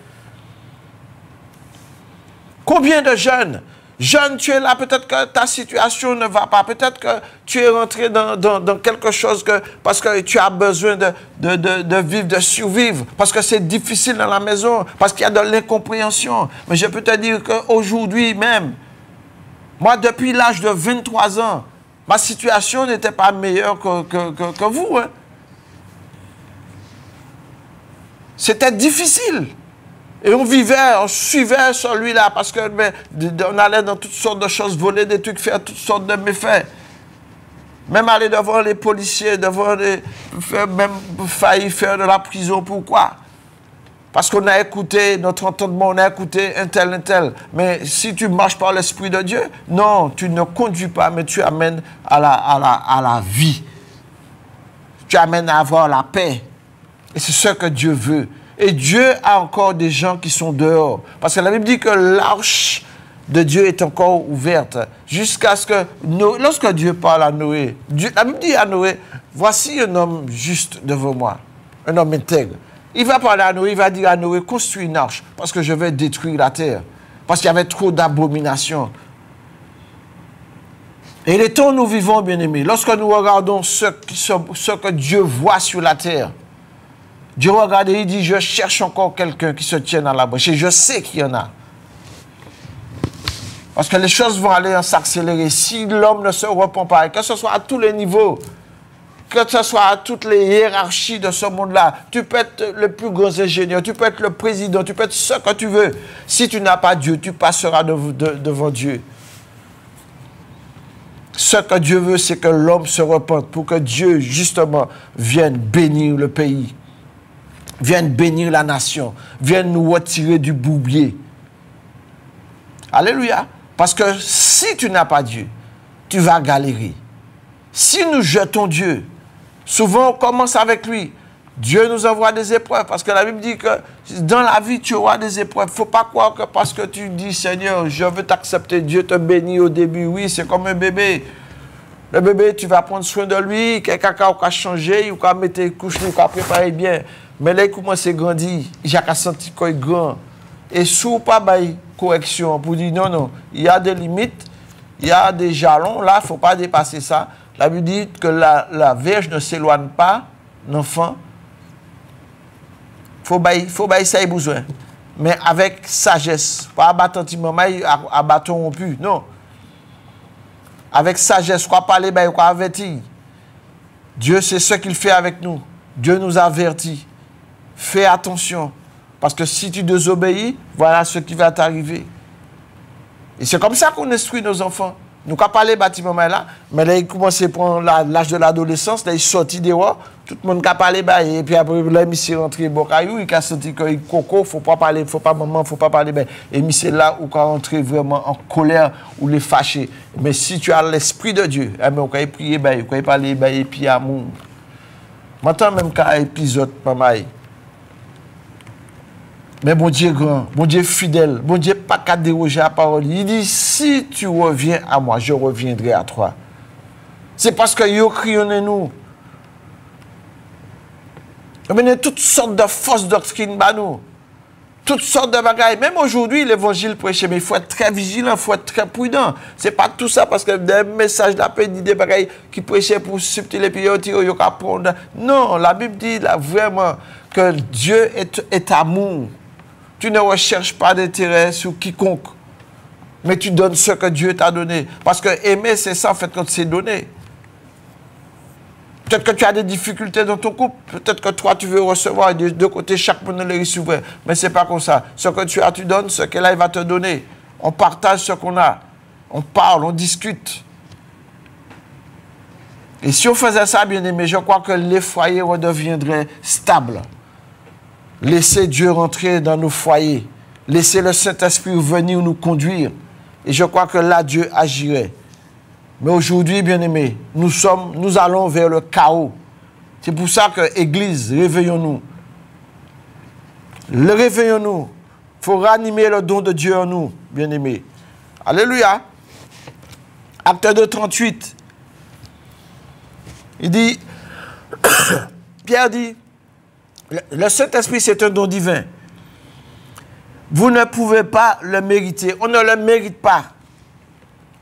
Combien de jeunes? Jeune, tu es là, peut-être que ta situation ne va pas, peut-être que tu es rentré dans quelque chose parce que tu as besoin de vivre, de survivre, parce que c'est difficile dans la maison, parce qu'il y a de l'incompréhension. Mais je peux te dire qu'aujourd'hui même, moi, depuis l'âge de 23 ans, ma situation n'était pas meilleure que vous. Hein. C'était difficile. Et on suivait celui-là parce qu'on allait dans toutes sortes de choses, voler des trucs, faire toutes sortes de méfaits. Même aller devant les policiers, même failli faire de la prison. Pourquoi? Parce qu'on a écouté notre entendement, on a écouté un tel. Mais si tu marches par l'Esprit de Dieu, non, tu ne conduis pas, mais tu amènes à la vie. Tu amènes à avoir la paix. Et c'est ce que Dieu veut. Et Dieu a encore des gens qui sont dehors. Parce que la Bible dit que l'arche de Dieu est encore ouverte. Jusqu'à ce que, lorsque Dieu parle à Noé, la Bible dit à Noé, voici un homme juste devant moi, un homme intègre. Il va parler à Noé, il va dire à Noé, construis une arche, parce que je vais détruire la terre. Parce qu'il y avait trop d'abominations. Et les temps où nous vivons, bien-aimés, lorsque nous regardons ce que Dieu voit sur la terre, Dieu regarde et il dit, je cherche encore quelqu'un qui se tienne à la brèche. Et je sais qu'il y en a. Parce que les choses vont aller s'accélérer. Si l'homme ne se repent pas, que ce soit à tous les niveaux, que ce soit à toutes les hiérarchies de ce monde-là, tu peux être le plus grand ingénieur, tu peux être le président, tu peux être ce que tu veux. Si tu n'as pas Dieu, tu passeras devant Dieu. Ce que Dieu veut, c'est que l'homme se repente pour que Dieu, justement, vienne bénir le pays. Vienne bénir la nation, vienne nous retirer du bourbier. Alléluia. Parce que si tu n'as pas Dieu, tu vas galérer. Si nous jetons Dieu, souvent on commence avec lui. Dieu nous envoie des épreuves, parce que la Bible dit que dans la vie, tu auras des épreuves. Il ne faut pas croire que parce que tu dis, Seigneur, je veux t'accepter, Dieu te bénit au début. Oui, c'est comme un bébé. Le bébé, tu vas prendre soin de lui, quelqu'un qui a changé, ou qui a mis tes couches, ou qui a préparé bien. Mais là, il commence à grandir, il a senti qu'il est grand. Et si vous pas de correction pour dire non, il y a des limites, il y a des jalons, là, il ne faut pas dépasser ça. La Bible dit que la verge ne s'éloigne pas, l'enfant. Il faut ça a besoin. Mais avec sagesse, pas abattre maman, abattre rompu, non. Avec sagesse, quoi parler, quoi avertir. Dieu, c'est ce qu'il fait avec nous. Dieu nous avertit. Fais attention. Parce que si tu désobéis, voilà ce qui va t'arriver. Et c'est comme ça qu'on instruit nos enfants. Nous, quand parler bâtiment là, mais là, il commence à prendre l'âge de l'adolescence, là, il sortit dehors, tout le monde a parlé, et puis après, là, il s'est rentré au caillou, il a senti qu'il coco, faut pas parler, faut pas maman, faut pas parler, et il c'est là où il rentré vraiment en colère, ou les fâché. Mais si tu as l'esprit de Dieu, on peut prier, on peut parler, et puis amour. Maintenant, même quand épisode, maman, mais bon Dieu grand, bon Dieu fidèle, bon Dieu pas qu'à déroger à la parole. Il dit, si tu reviens à moi, je reviendrai à toi. C'est parce que yo crayonnez nous. Il y a toutes sortes de fausses doctrines, nous. Toutes sortes de bagailles. Même aujourd'hui, l'évangile prêché, mais il faut être très vigilant, il faut être très prudent. C'est pas tout ça parce que des messages de la paix, des bagailles qui prêchaient pour subtil et puis ils apprendre. Non, la Bible dit là, vraiment que Dieu est amour. Tu ne recherches pas d'intérêt sur quiconque, mais tu donnes ce que Dieu t'a donné. Parce que aimer, c'est ça en fait quand c'est donné. Peut-être que tu as des difficultés dans ton couple, peut-être que toi tu veux recevoir, et de deux côtés, chaque monde les recevoir. Mais ce n'est pas comme ça. Ce que tu as, tu donnes, ce qu'elle a, il va te donner. On partage ce qu'on a. On parle, on discute. Et si on faisait ça, bien aimé, je crois que les foyers redeviendraient stables. Laissez Dieu rentrer dans nos foyers. Laissez le Saint-Esprit venir nous conduire. Et je crois que là, Dieu agirait. Mais aujourd'hui, bien-aimés, nous allons vers le chaos. C'est pour ça que l'Église, réveillons-nous. Réveillons-nous. Il faut ranimer le don de Dieu en nous, bien-aimés. Alléluia. Acte 2, 38. Il dit, Pierre dit, le Saint-Esprit, c'est un don divin. Vous ne pouvez pas le mériter. On ne le mérite pas.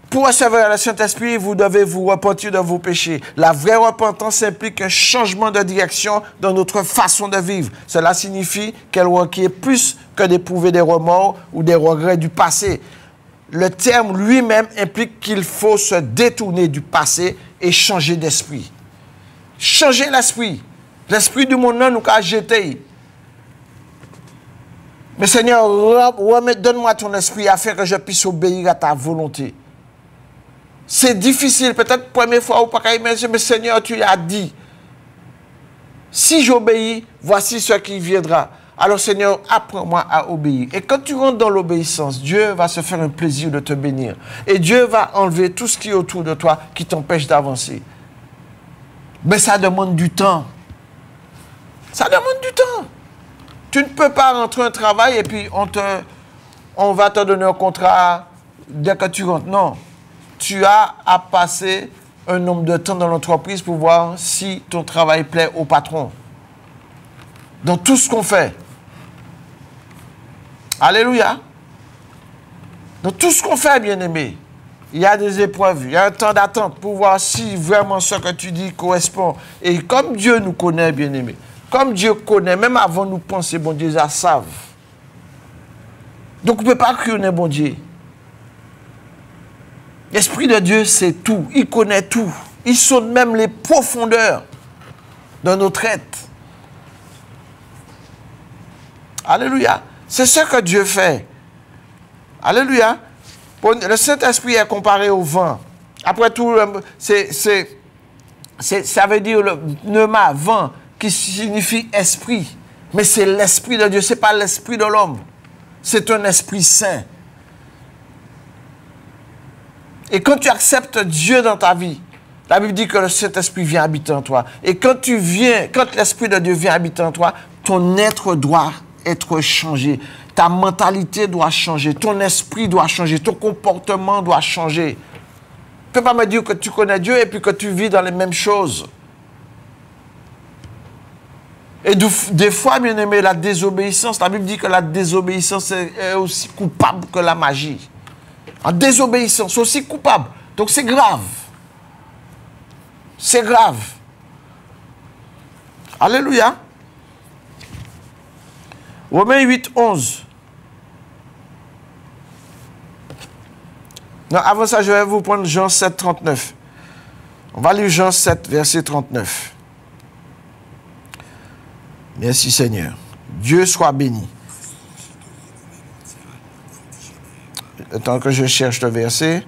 Pour recevoir le Saint-Esprit, vous devez vous repentir de vos péchés. La vraie repentance implique un changement de direction dans notre façon de vivre. Cela signifie qu'elle requiert plus que d'éprouver des remords ou des regrets du passé. Le terme lui-même implique qu'il faut se détourner du passé et changer d'esprit. Changer l'esprit. L'esprit du monde, nous a jeté. Mais Seigneur, donne-moi ton esprit afin que je puisse obéir à ta volonté. C'est difficile, peut-être première fois ou pas, mais Seigneur, tu as dit, si j'obéis, voici ce qui viendra. Alors Seigneur, apprends-moi à obéir. Et quand tu rentres dans l'obéissance, Dieu va se faire un plaisir de te bénir. Et Dieu va enlever tout ce qui est autour de toi qui t'empêche d'avancer. Mais ça demande du temps. Ça demande du temps. Tu ne peux pas rentrer un travail et puis on va te donner un contrat dès que tu rentres. Non. Tu as à passer un nombre de temps dans l'entreprise pour voir si ton travail plaît au patron. Dans tout ce qu'on fait. Alléluia. Dans tout ce qu'on fait, bien-aimé, il y a des épreuves, il y a un temps d'attente pour voir si vraiment ce que tu dis correspond. Et comme Dieu nous connaît, bien-aimé, comme Dieu connaît, même avant nous penser, bon Dieu, ça savent. Donc on ne peut pas crier bon Dieu. L'Esprit de Dieu, c'est tout. Il connaît tout. Il sonde même les profondeurs de notre être. Alléluia. C'est ce que Dieu fait. Alléluia. Le Saint-Esprit est comparé au vent. Après tout, ça veut dire le pneuma, vent, qui signifie esprit. Mais c'est l'Esprit de Dieu, ce n'est pas l'Esprit de l'homme. C'est un Esprit saint. Et quand tu acceptes Dieu dans ta vie, la Bible dit que le Saint-Esprit vient habiter en toi. Et quand l'Esprit de Dieu vient habiter en toi, ton être doit être changé. Ta mentalité doit changer. Ton esprit doit changer. Ton comportement doit changer. Tu ne peux pas me dire que tu connais Dieu et puis que tu vis dans les mêmes choses. Et des fois, bien aimé, la désobéissance, la Bible dit que la désobéissance est aussi coupable que la magie. En désobéissance, aussi coupable. Donc c'est grave. C'est grave. Alléluia. Romains 8, 11. Non, avant ça, je vais vous prendre Jean 7, 39. On va lire Jean 7, verset 39. Merci Seigneur. Dieu soit béni. Tant que je cherche le verset,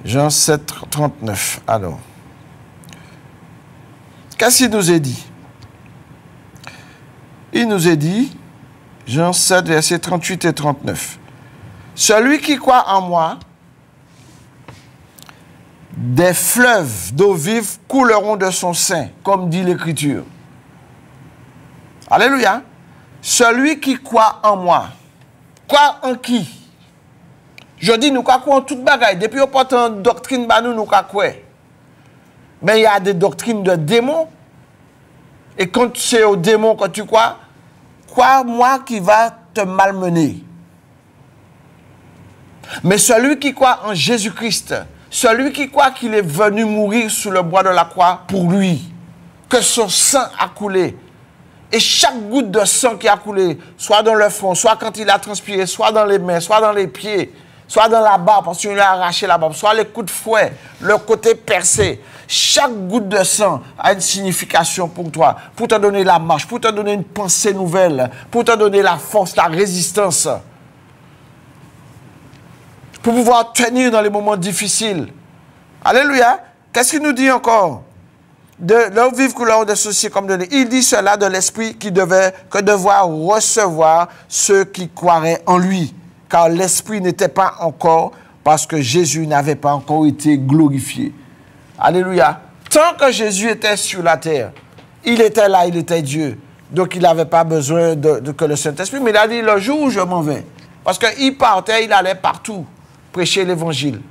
Jean 7, 39. Alors, qu'est-ce qu'il nous est dit? Il nous est dit, Jean 7, verset 38 et 39. Celui qui croit en moi, des fleuves d'eau vive couleront de son sein, comme dit l'Écriture. Alléluia. Celui qui croit en moi. Croit en qui? Je dis, nous croyons en toute bagaille. Depuis qu'on porte une doctrine, nous croyons. Mais il y a des doctrines de démons. Et quand c'est au démon que tu crois, crois-moi qui va te malmener. Mais celui qui croit en Jésus-Christ, celui qui croit qu'il est venu mourir sous le bois de la croix pour lui, que son sang a coulé, et chaque goutte de sang qui a coulé, soit dans le front, soit quand il a transpiré, soit dans les mains, soit dans les pieds, soit dans la barbe, parce qu'il a arraché la barbe, soit les coups de fouet, le côté percé. Chaque goutte de sang a une signification pour toi, pour te donner la marche, pour te donner une pensée nouvelle, pour te donner la force, la résistance, pour pouvoir tenir dans les moments difficiles. Alléluia. Qu'est-ce qu'il nous dit encore? De l'eau vive couleur de ceci comme de l'eau. Il dit cela de l'esprit qui devait recevoir ceux qui croiraient en lui. Car l'esprit n'était pas encore, parce que Jésus n'avait pas encore été glorifié. Alléluia. Tant que Jésus était sur la terre, Il était là, il était Dieu. Donc, il n'avait pas besoin que le Saint-Esprit. Mais il a dit, le jour où je m'en vais. Parce qu'il partait, il allait partout prêcher l'Évangile.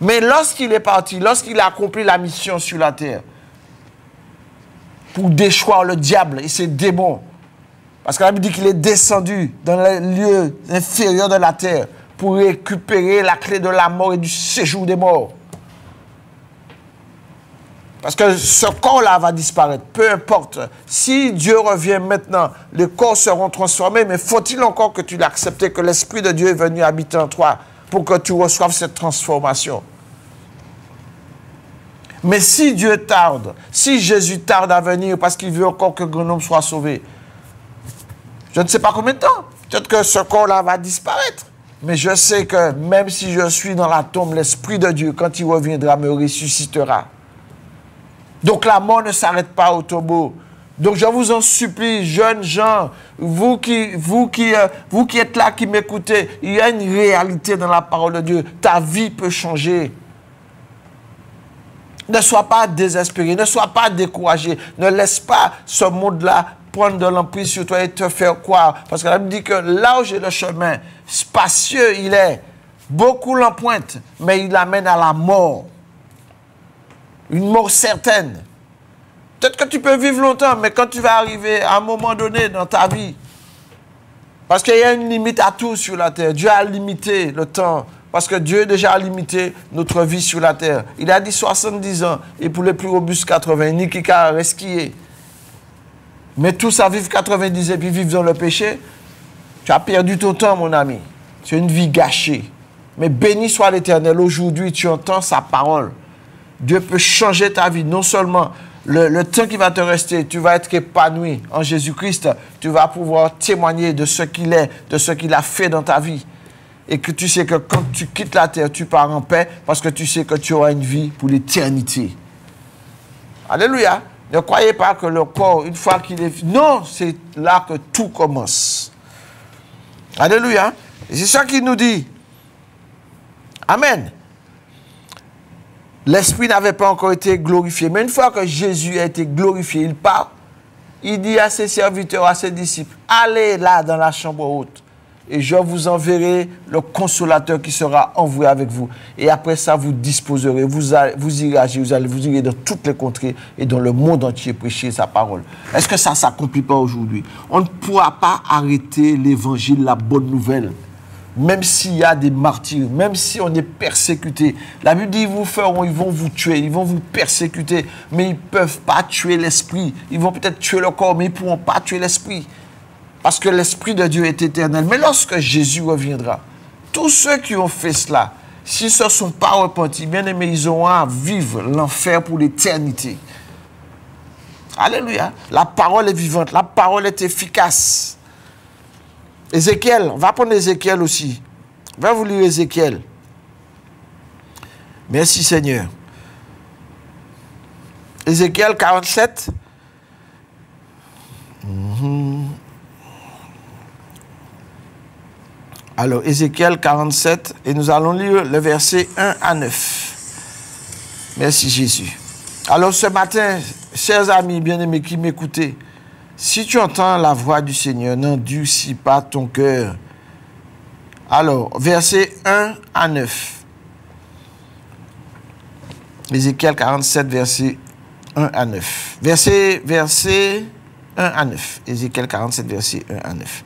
Mais lorsqu'il est parti, lorsqu'il a accompli la mission sur la terre, pour déchoir le diable et ses démons, parce que la Bible dit qu'il est descendu dans les lieux inférieurs de la terre pour récupérer la clé de la mort et du séjour des morts. Parce que ce corps-là va disparaître, peu importe. Si Dieu revient maintenant, les corps seront transformés, mais faut-il encore que tu l'acceptes, que l'Esprit de Dieu est venu habiter en toi pour que tu reçoives cette transformation. Mais si Dieu tarde, si Jésus tarde à venir parce qu'il veut encore que grand homme soit sauvé, je ne sais pas combien de temps, peut-être que ce corps-là va disparaître. Mais je sais que même si je suis dans la tombe, l'Esprit de Dieu, quand il reviendra, me ressuscitera. Donc la mort ne s'arrête pas au tombeau. Donc je vous en supplie, jeunes gens, vous qui êtes là, qui m'écoutez, il y a une réalité dans la parole de Dieu. Ta vie peut changer. Ne sois pas désespéré, ne sois pas découragé. Ne laisse pas ce monde-là prendre de l'emprise sur toi et te faire croire. Parce que la Bible dit que là où j'ai le chemin, spacieux il est, beaucoup l'empruntent, mais il amène à la mort. Une mort certaine. Peut-être que tu peux vivre longtemps, mais quand tu vas arriver à un moment donné dans ta vie, parce qu'il y a une limite à tout sur la terre. Dieu a limité le temps, parce que Dieu déjà a limité notre vie sur la terre. Il a dit 70 ans, et pour les plus robustes 80, ni qui reste qui est. Mais tous à vivre 90 et puis vivre dans le péché, tu as perdu ton temps, mon ami. C'est une vie gâchée. Mais béni soit l'Éternel, aujourd'hui tu entends sa parole. Dieu peut changer ta vie, non seulement le temps qui va te rester, tu vas être épanoui en Jésus-Christ, tu vas pouvoir témoigner de ce qu'il est, de ce qu'il a fait dans ta vie. Et que tu sais que quand tu quittes la terre, tu pars en paix parce que tu sais que tu auras une vie pour l'éternité. Alléluia. Ne croyez pas que le corps, une fois qu'il est... Non, c'est là que tout commence. Alléluia. C'est ça qu'il nous dit. Amen. L'Esprit n'avait pas encore été glorifié. Mais une fois que Jésus a été glorifié, il part. Il dit à ses serviteurs, à ses disciples, allez là dans la chambre haute. Et je vous enverrai le consolateur qui sera envoyé avec vous. Et après ça, vous disposerez, vous irez agir, vous irez dans toutes les contrées et dans le monde entier prêcher sa parole. Est-ce que ça ne s'accomplit pas aujourd'hui? On ne pourra pas arrêter l'évangile, la bonne nouvelle. Même s'il y a des martyrs, même si on est persécuté. La Bible dit, ils vont vous tuer, ils vont vous persécuter, mais ils ne peuvent pas tuer l'esprit. Ils vont peut-être tuer le corps, mais ils ne pourront pas tuer l'esprit. Parce que l'Esprit de Dieu est éternel. Mais lorsque Jésus reviendra, tous ceux qui ont fait cela, s'ils ne se sont pas repentis, bien aimés, ils auront à vivre l'enfer pour l'éternité. Alléluia. La parole est vivante, la parole est efficace. Ézéchiel, on va prendre Ézéchiel aussi. On va vous lire Ézéchiel. Merci Seigneur. Ézéchiel 47. Alors, Ézéchiel 47, et nous allons lire le verset 1 à 9. Merci Jésus. Alors, ce matin, chers amis bien-aimés qui m'écoutez, si tu entends la voix du Seigneur, n'endurcis pas ton cœur. Alors, verset 1 à 9. Ézéchiel 47, verset 1 à 9. Verset 1 à 9. Ézéchiel 47, verset 1 à 9.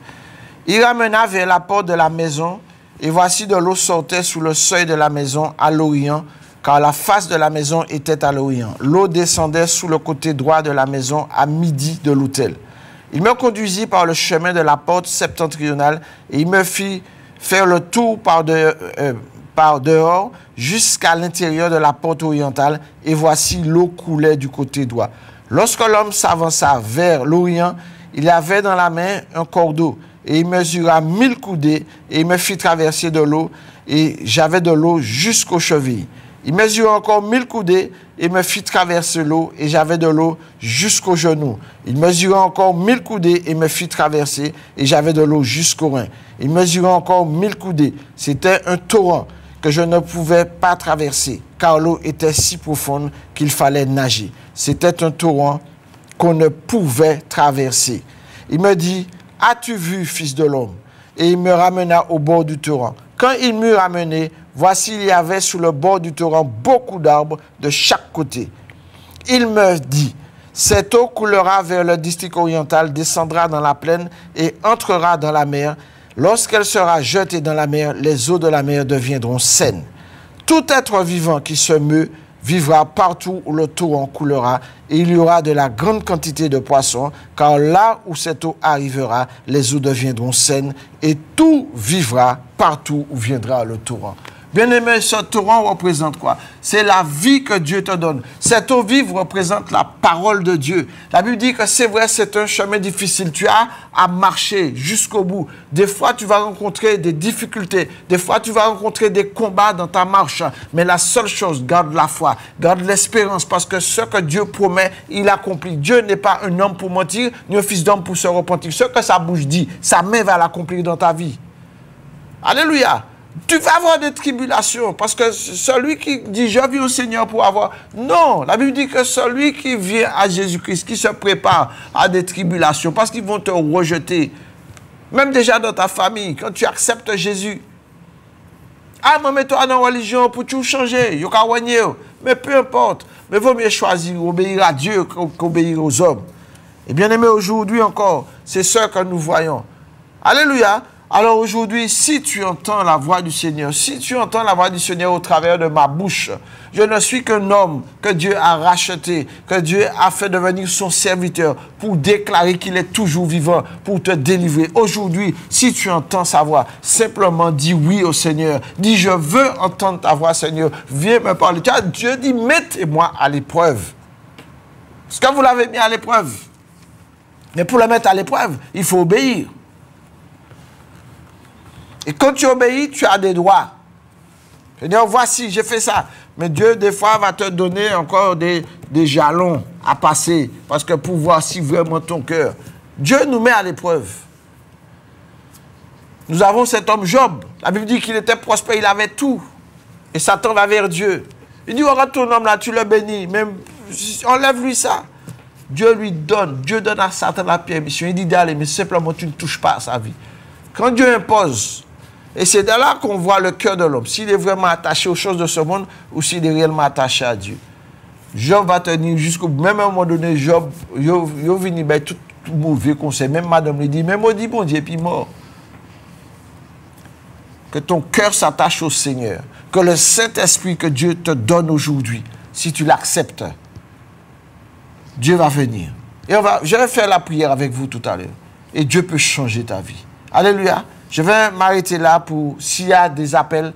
Il ramena vers la porte de la maison, et voici de l'eau sortait sous le seuil de la maison à l'Orient, car la face de la maison était à l'Orient. L'eau descendait sous le côté droit de la maison à midi de l'autel. Il me conduisit par le chemin de la porte septentrionale, et il me fit faire le tour par dehors jusqu'à l'intérieur de la porte orientale, et voici l'eau coulait du côté droit. Lorsque l'homme s'avança vers l'Orient, il avait dans la main un cordeau, et il mesura 1000 coudées, et il me fit traverser de l'eau, et j'avais de l'eau jusqu'aux chevilles. Il mesura encore 1000 coudées, et me fit traverser l'eau, et j'avais de l'eau jusqu'aux genoux. Il mesura encore 1000 coudées, et me fit traverser, et j'avais de l'eau jusqu'aux reins. Il mesura encore 1000 coudées. C'était un torrent que je ne pouvais pas traverser, car l'eau était si profonde qu'il fallait nager. C'était un torrent qu'on ne pouvait traverser. Il me dit, as-tu vu, fils de l'homme? Et il me ramena au bord du torrent. Quand il m'eut ramené, voici, il y avait sur le bord du torrent beaucoup d'arbres de chaque côté. Il me dit, cette eau coulera vers le district oriental, descendra dans la plaine et entrera dans la mer. Lorsqu'elle sera jetée dans la mer, les eaux de la mer deviendront saines. Tout être vivant qui se meut vivra partout où le torrent coulera, et il y aura de la grande quantité de poissons, car là où cette eau arrivera, les eaux deviendront saines, et tout vivra partout où viendra le torrent. Bien-aimé, ce torrent représente quoi? C'est la vie que Dieu te donne. Cette eau vive représente la parole de Dieu. La Bible dit que c'est vrai, c'est un chemin difficile. Tu as à marcher jusqu'au bout. Des fois, tu vas rencontrer des difficultés. Des fois, tu vas rencontrer des combats dans ta marche. Mais la seule chose, garde la foi, garde l'espérance, parce que ce que Dieu promet, il accomplit. Dieu n'est pas un homme pour mentir, ni un fils d'homme pour se repentir. Ce que sa bouche dit, sa main va l'accomplir dans ta vie. Alléluia. Tu vas avoir des tribulations, parce que celui qui dit « je viens au Seigneur pour avoir » non, la Bible dit que celui qui vient à Jésus-Christ, qui se prépare à des tribulations, parce qu'ils vont te rejeter, même déjà dans ta famille, quand tu acceptes Jésus. Ah, moi, mets-toi dans la religion pour tout changer, mais peu importe, mais il vaut mieux choisir, obéir à Dieu qu'obéir aux hommes. Et bien aimé, aujourd'hui encore, c'est ce que nous voyons. Alléluia. Alors aujourd'hui, si tu entends la voix du Seigneur, si tu entends la voix du Seigneur au travers de ma bouche, je ne suis qu'un homme que Dieu a racheté, que Dieu a fait devenir son serviteur pour déclarer qu'il est toujours vivant, pour te délivrer. Aujourd'hui, si tu entends sa voix, simplement dis oui au Seigneur. Dis, je veux entendre ta voix, Seigneur. Viens me parler. Dieu dit, mettez-moi à l'épreuve. Est-ce que vous l'avez mis à l'épreuve? Mais pour le mettre à l'épreuve, il faut obéir. Et quand tu obéis, tu as des droits. C'est-à-dire, voici, j'ai fait ça. Mais Dieu, des fois, va te donner encore des jalons à passer. Parce que pour voir si vraiment ton cœur... Dieu nous met à l'épreuve. Nous avons cet homme Job. La Bible dit qu'il était prospère, il avait tout. Et Satan va vers Dieu. Il dit, regarde ton homme là, tu le bénis. Même, enlève-lui ça. Dieu lui donne. Dieu donne à Satan la permission. Il dit d'aller, mais simplement, tu ne touches pas à sa vie. Quand Dieu impose... Et c'est de là qu'on voit le cœur de l'homme, s'il est vraiment attaché aux choses de ce monde ou s'il est réellement attaché à Dieu. Job va tenir jusqu'au bout. Même à un moment donné, Job, il vient tout mauvais conseil. Même madame lui dit, mais maudit bon Dieu, et puis mort. Que ton cœur s'attache au Seigneur. Que le Saint-Esprit que Dieu te donne aujourd'hui, si tu l'acceptes, Dieu va venir. Et je vais faire la prière avec vous tout à l'heure. Et Dieu peut changer ta vie. Alléluia. Je vais m'arrêter là pour, s'il y a des appels,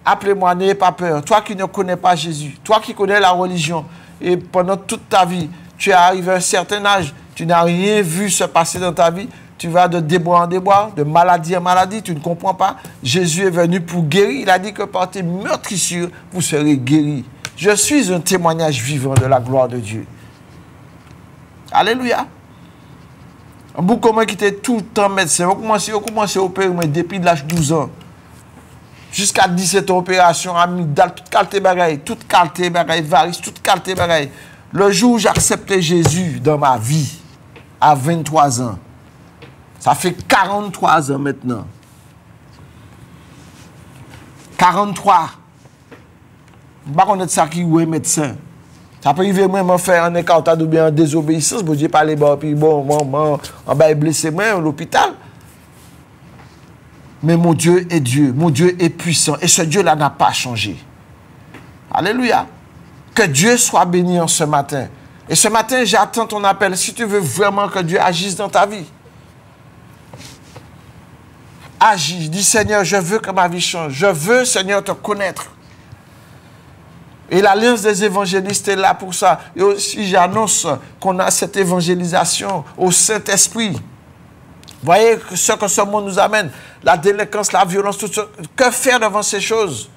appelez-moi, n'ayez pas peur. Toi qui ne connais pas Jésus, toi qui connais la religion, et pendant toute ta vie, tu es arrivé à un certain âge, tu n'as rien vu se passer dans ta vie, tu vas de déboire en déboire, de maladie en maladie, tu ne comprends pas. Jésus est venu pour guérir. Il a dit que par tes meurtrissures, vous serez guéris. Je suis un témoignage vivant de la gloire de Dieu. Alléluia. Un bout comme moi qui était tout le temps médecin. On commence à opérer depuis l'âge de 12 ans. Jusqu'à 17 opérations, amygdale, toute qualité bagaille, varices, toute qualité bagaille. Le jour où j'ai accepté Jésus dans ma vie, à 23 ans, ça fait 43 ans maintenant. 43. Je ne sais pas connaître ça qui est médecin. Ça peut arriver même faire un écart ou bien en désobéissance, bon Dieu parler puis bon on va blesser moi à l'hôpital. Mais mon Dieu est Dieu, mon Dieu est puissant et ce Dieu-là n'a pas changé. Alléluia. Que Dieu soit béni en ce matin. Et ce matin, j'attends ton appel si tu veux vraiment que Dieu agisse dans ta vie. Agis, dis Seigneur, je veux que ma vie change. Je veux, Seigneur, te connaître. Et l'Alliance des évangélistes est là pour ça. Et aussi, j'annonce qu'on a cette évangélisation au Saint-Esprit. Voyez ce que ce monde nous amène. La délinquance, la violence, tout ça. Que faire devant ces choses?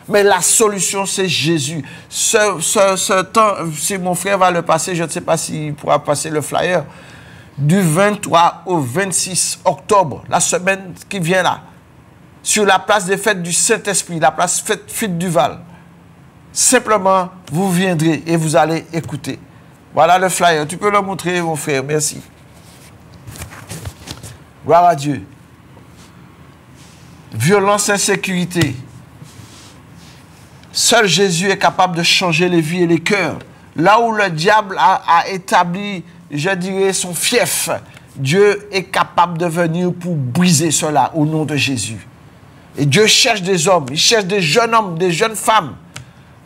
Mais la solution, c'est Jésus. Ce temps, si mon frère va le passer, je ne sais pas s'il pourra passer le flyer, du 23 au 26 octobre, la semaine qui vient là, sur la place des fêtes du Saint-Esprit, la place Fête Duval. Simplement, vous viendrez et vous allez écouter. Voilà le flyer. Tu peux le montrer, mon frère. Merci. Gloire à Dieu. Violence, insécurité. Seul Jésus est capable de changer les vies et les cœurs. Là où le diable a établi, je dirais, son fief, Dieu est capable de venir pour briser cela au nom de Jésus. Et Dieu cherche des hommes, il cherche des jeunes hommes, des jeunes femmes,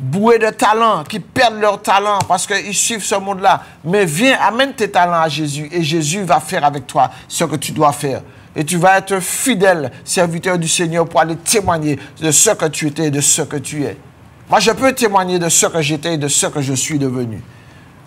boués de talent, qui perdent leur talent parce qu'ils suivent ce monde-là. Mais viens, amène tes talents à Jésus et Jésus va faire avec toi ce que tu dois faire. Et tu vas être fidèle serviteur du Seigneur pour aller témoigner de ce que tu étais et de ce que tu es. Moi, je peux témoigner de ce que j'étais et de ce que je suis devenu.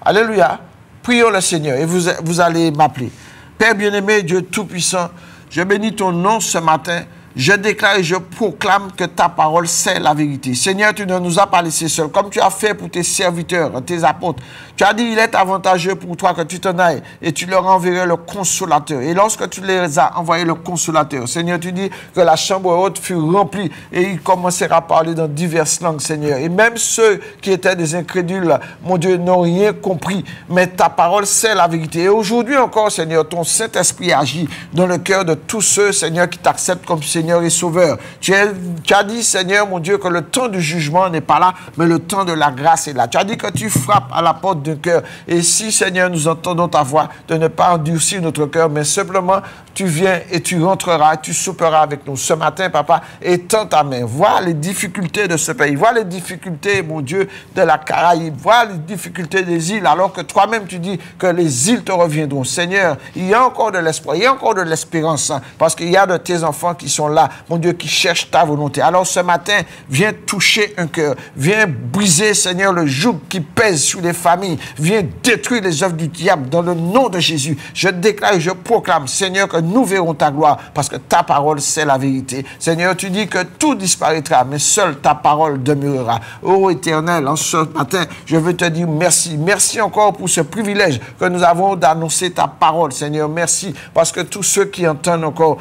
Alléluia. Prions le Seigneur et vous allez m'appeler. Père bien-aimé, Dieu Tout-Puissant, je bénis ton nom ce matin. Je déclare et je proclame que ta parole, c'est la vérité. Seigneur, tu ne nous as pas laissés seuls, comme tu as fait pour tes serviteurs, tes apôtres. Tu as dit, il est avantageux pour toi que tu t'en ailles et tu leur enverrais le consolateur. Et lorsque tu les as envoyé le consolateur, Seigneur, tu dis que la chambre haute fut remplie et ils commencèrent à parler dans diverses langues, Seigneur. Et même ceux qui étaient des incrédules, mon Dieu, n'ont rien compris. Mais ta parole, c'est la vérité. Et aujourd'hui encore, Seigneur, ton Saint-Esprit agit dans le cœur de tous ceux, Seigneur, qui t'acceptent comme Seigneur et Sauveur. Tu as dit, Seigneur, mon Dieu, que le temps du jugement n'est pas là, mais le temps de la grâce est là. Tu as dit que tu frappes à la porte d'un cœur. Et si, Seigneur, nous entendons ta voix, de ne pas endurcir notre cœur, mais simplement, tu viens et tu rentreras, tu souperas avec nous. Ce matin, Papa, étends ta main. Vois les difficultés de ce pays. Vois les difficultés, mon Dieu, de la Caraïbe. Vois les difficultés des îles, alors que toi-même, tu dis que les îles te reviendront. Seigneur, il y a encore de l'espoir, il y a encore de l'espérance, hein, parce qu'il y a de tes enfants qui sont là, mon Dieu, qui cherchent ta volonté. Alors ce matin, viens toucher un cœur. Viens briser, Seigneur, le joug qui pèse sur les familles. Viens détruire les œuvres du diable dans le nom de Jésus. Je déclare et je proclame, Seigneur, que nous verrons ta gloire parce que ta parole, c'est la vérité. Seigneur, tu dis que tout disparaîtra, mais seule ta parole demeurera. Ô Éternel, en ce matin, je veux te dire merci. Merci encore pour ce privilège que nous avons d'annoncer ta parole, Seigneur. Merci parce que tous ceux qui entendent encore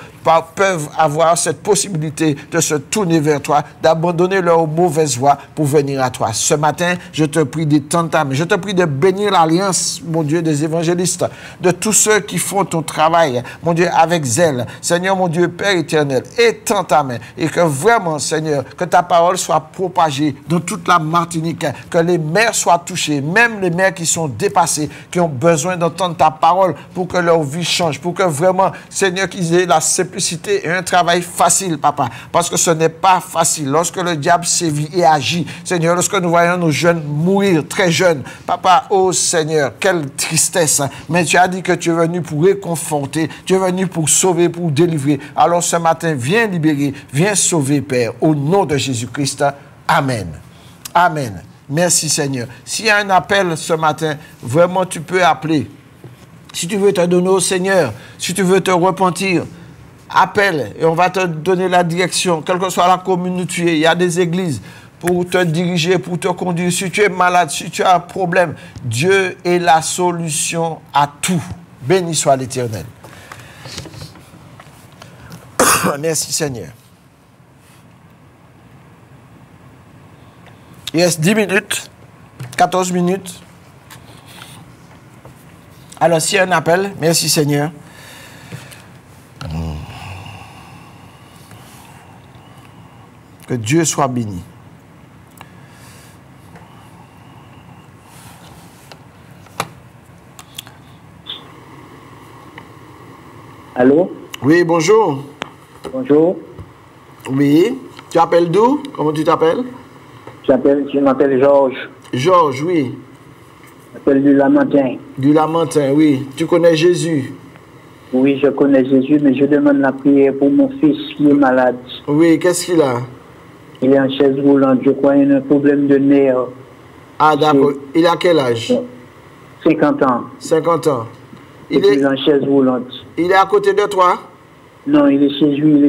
peuvent avoir cette possibilité de se tourner vers toi, d'abandonner leurs mauvaises voies pour venir à toi. Ce matin, je te prie d'étendre ta main. Je te prie de bénir l'alliance, mon Dieu, des évangélistes, de tous ceux qui font ton travail, mon Dieu, avec zèle. Seigneur, mon Dieu, Père éternel, étends ta main et que vraiment, Seigneur, que ta parole soit propagée dans toute la Martinique, que les mères soient touchées, même les mères qui sont dépassées, qui ont besoin d'entendre ta parole pour que leur vie change, pour que vraiment, Seigneur, qu'ils aient la simplicité et un travail facile, Papa, parce que ce n'est pas facile. Lorsque le diable sévit et agit, Seigneur, lorsque nous voyons nos jeunes mourir très jeunes, Papa, oh Seigneur, quelle tristesse, mais tu as dit que tu es venu pour réconforter, tu es venu pour sauver, pour délivrer. Alors ce matin, viens libérer, viens sauver, Père, au nom de Jésus-Christ. Amen. Amen. Merci Seigneur. S'il y a un appel ce matin, vraiment tu peux appeler. Si tu veux te donner au Seigneur, si tu veux te repentir, appelle et on va te donner la direction, quelle que soit la commune où tu es. Il y a des églises pour te diriger, pour te conduire. Si tu es malade, si tu as un problème, Dieu est la solution à tout. Béni soit l'Éternel. Merci Seigneur. Il reste 10 minutes, 14 minutes. Alors, s'il y a un appel, merci Seigneur. Que Dieu soit béni. Allô? Oui, bonjour. Bonjour. Oui. Tu appelles d'où? Comment tu t'appelles? Je m'appelle Georges. Georges, oui. Je m'appelle du Lamentin. Du Lamentin, oui. Tu connais Jésus? Oui, je connais Jésus, mais je demande la prière pour mon fils qui est malade. Oui, qu'est-ce qu'il a? Il est en chaise roulante, je crois qu'il a un problème de nerf. Ah, d'accord. Il a quel âge? 50 ans. 50 ans. Il est en chaise roulante. Il est à côté de toi? Non, il est chez lui,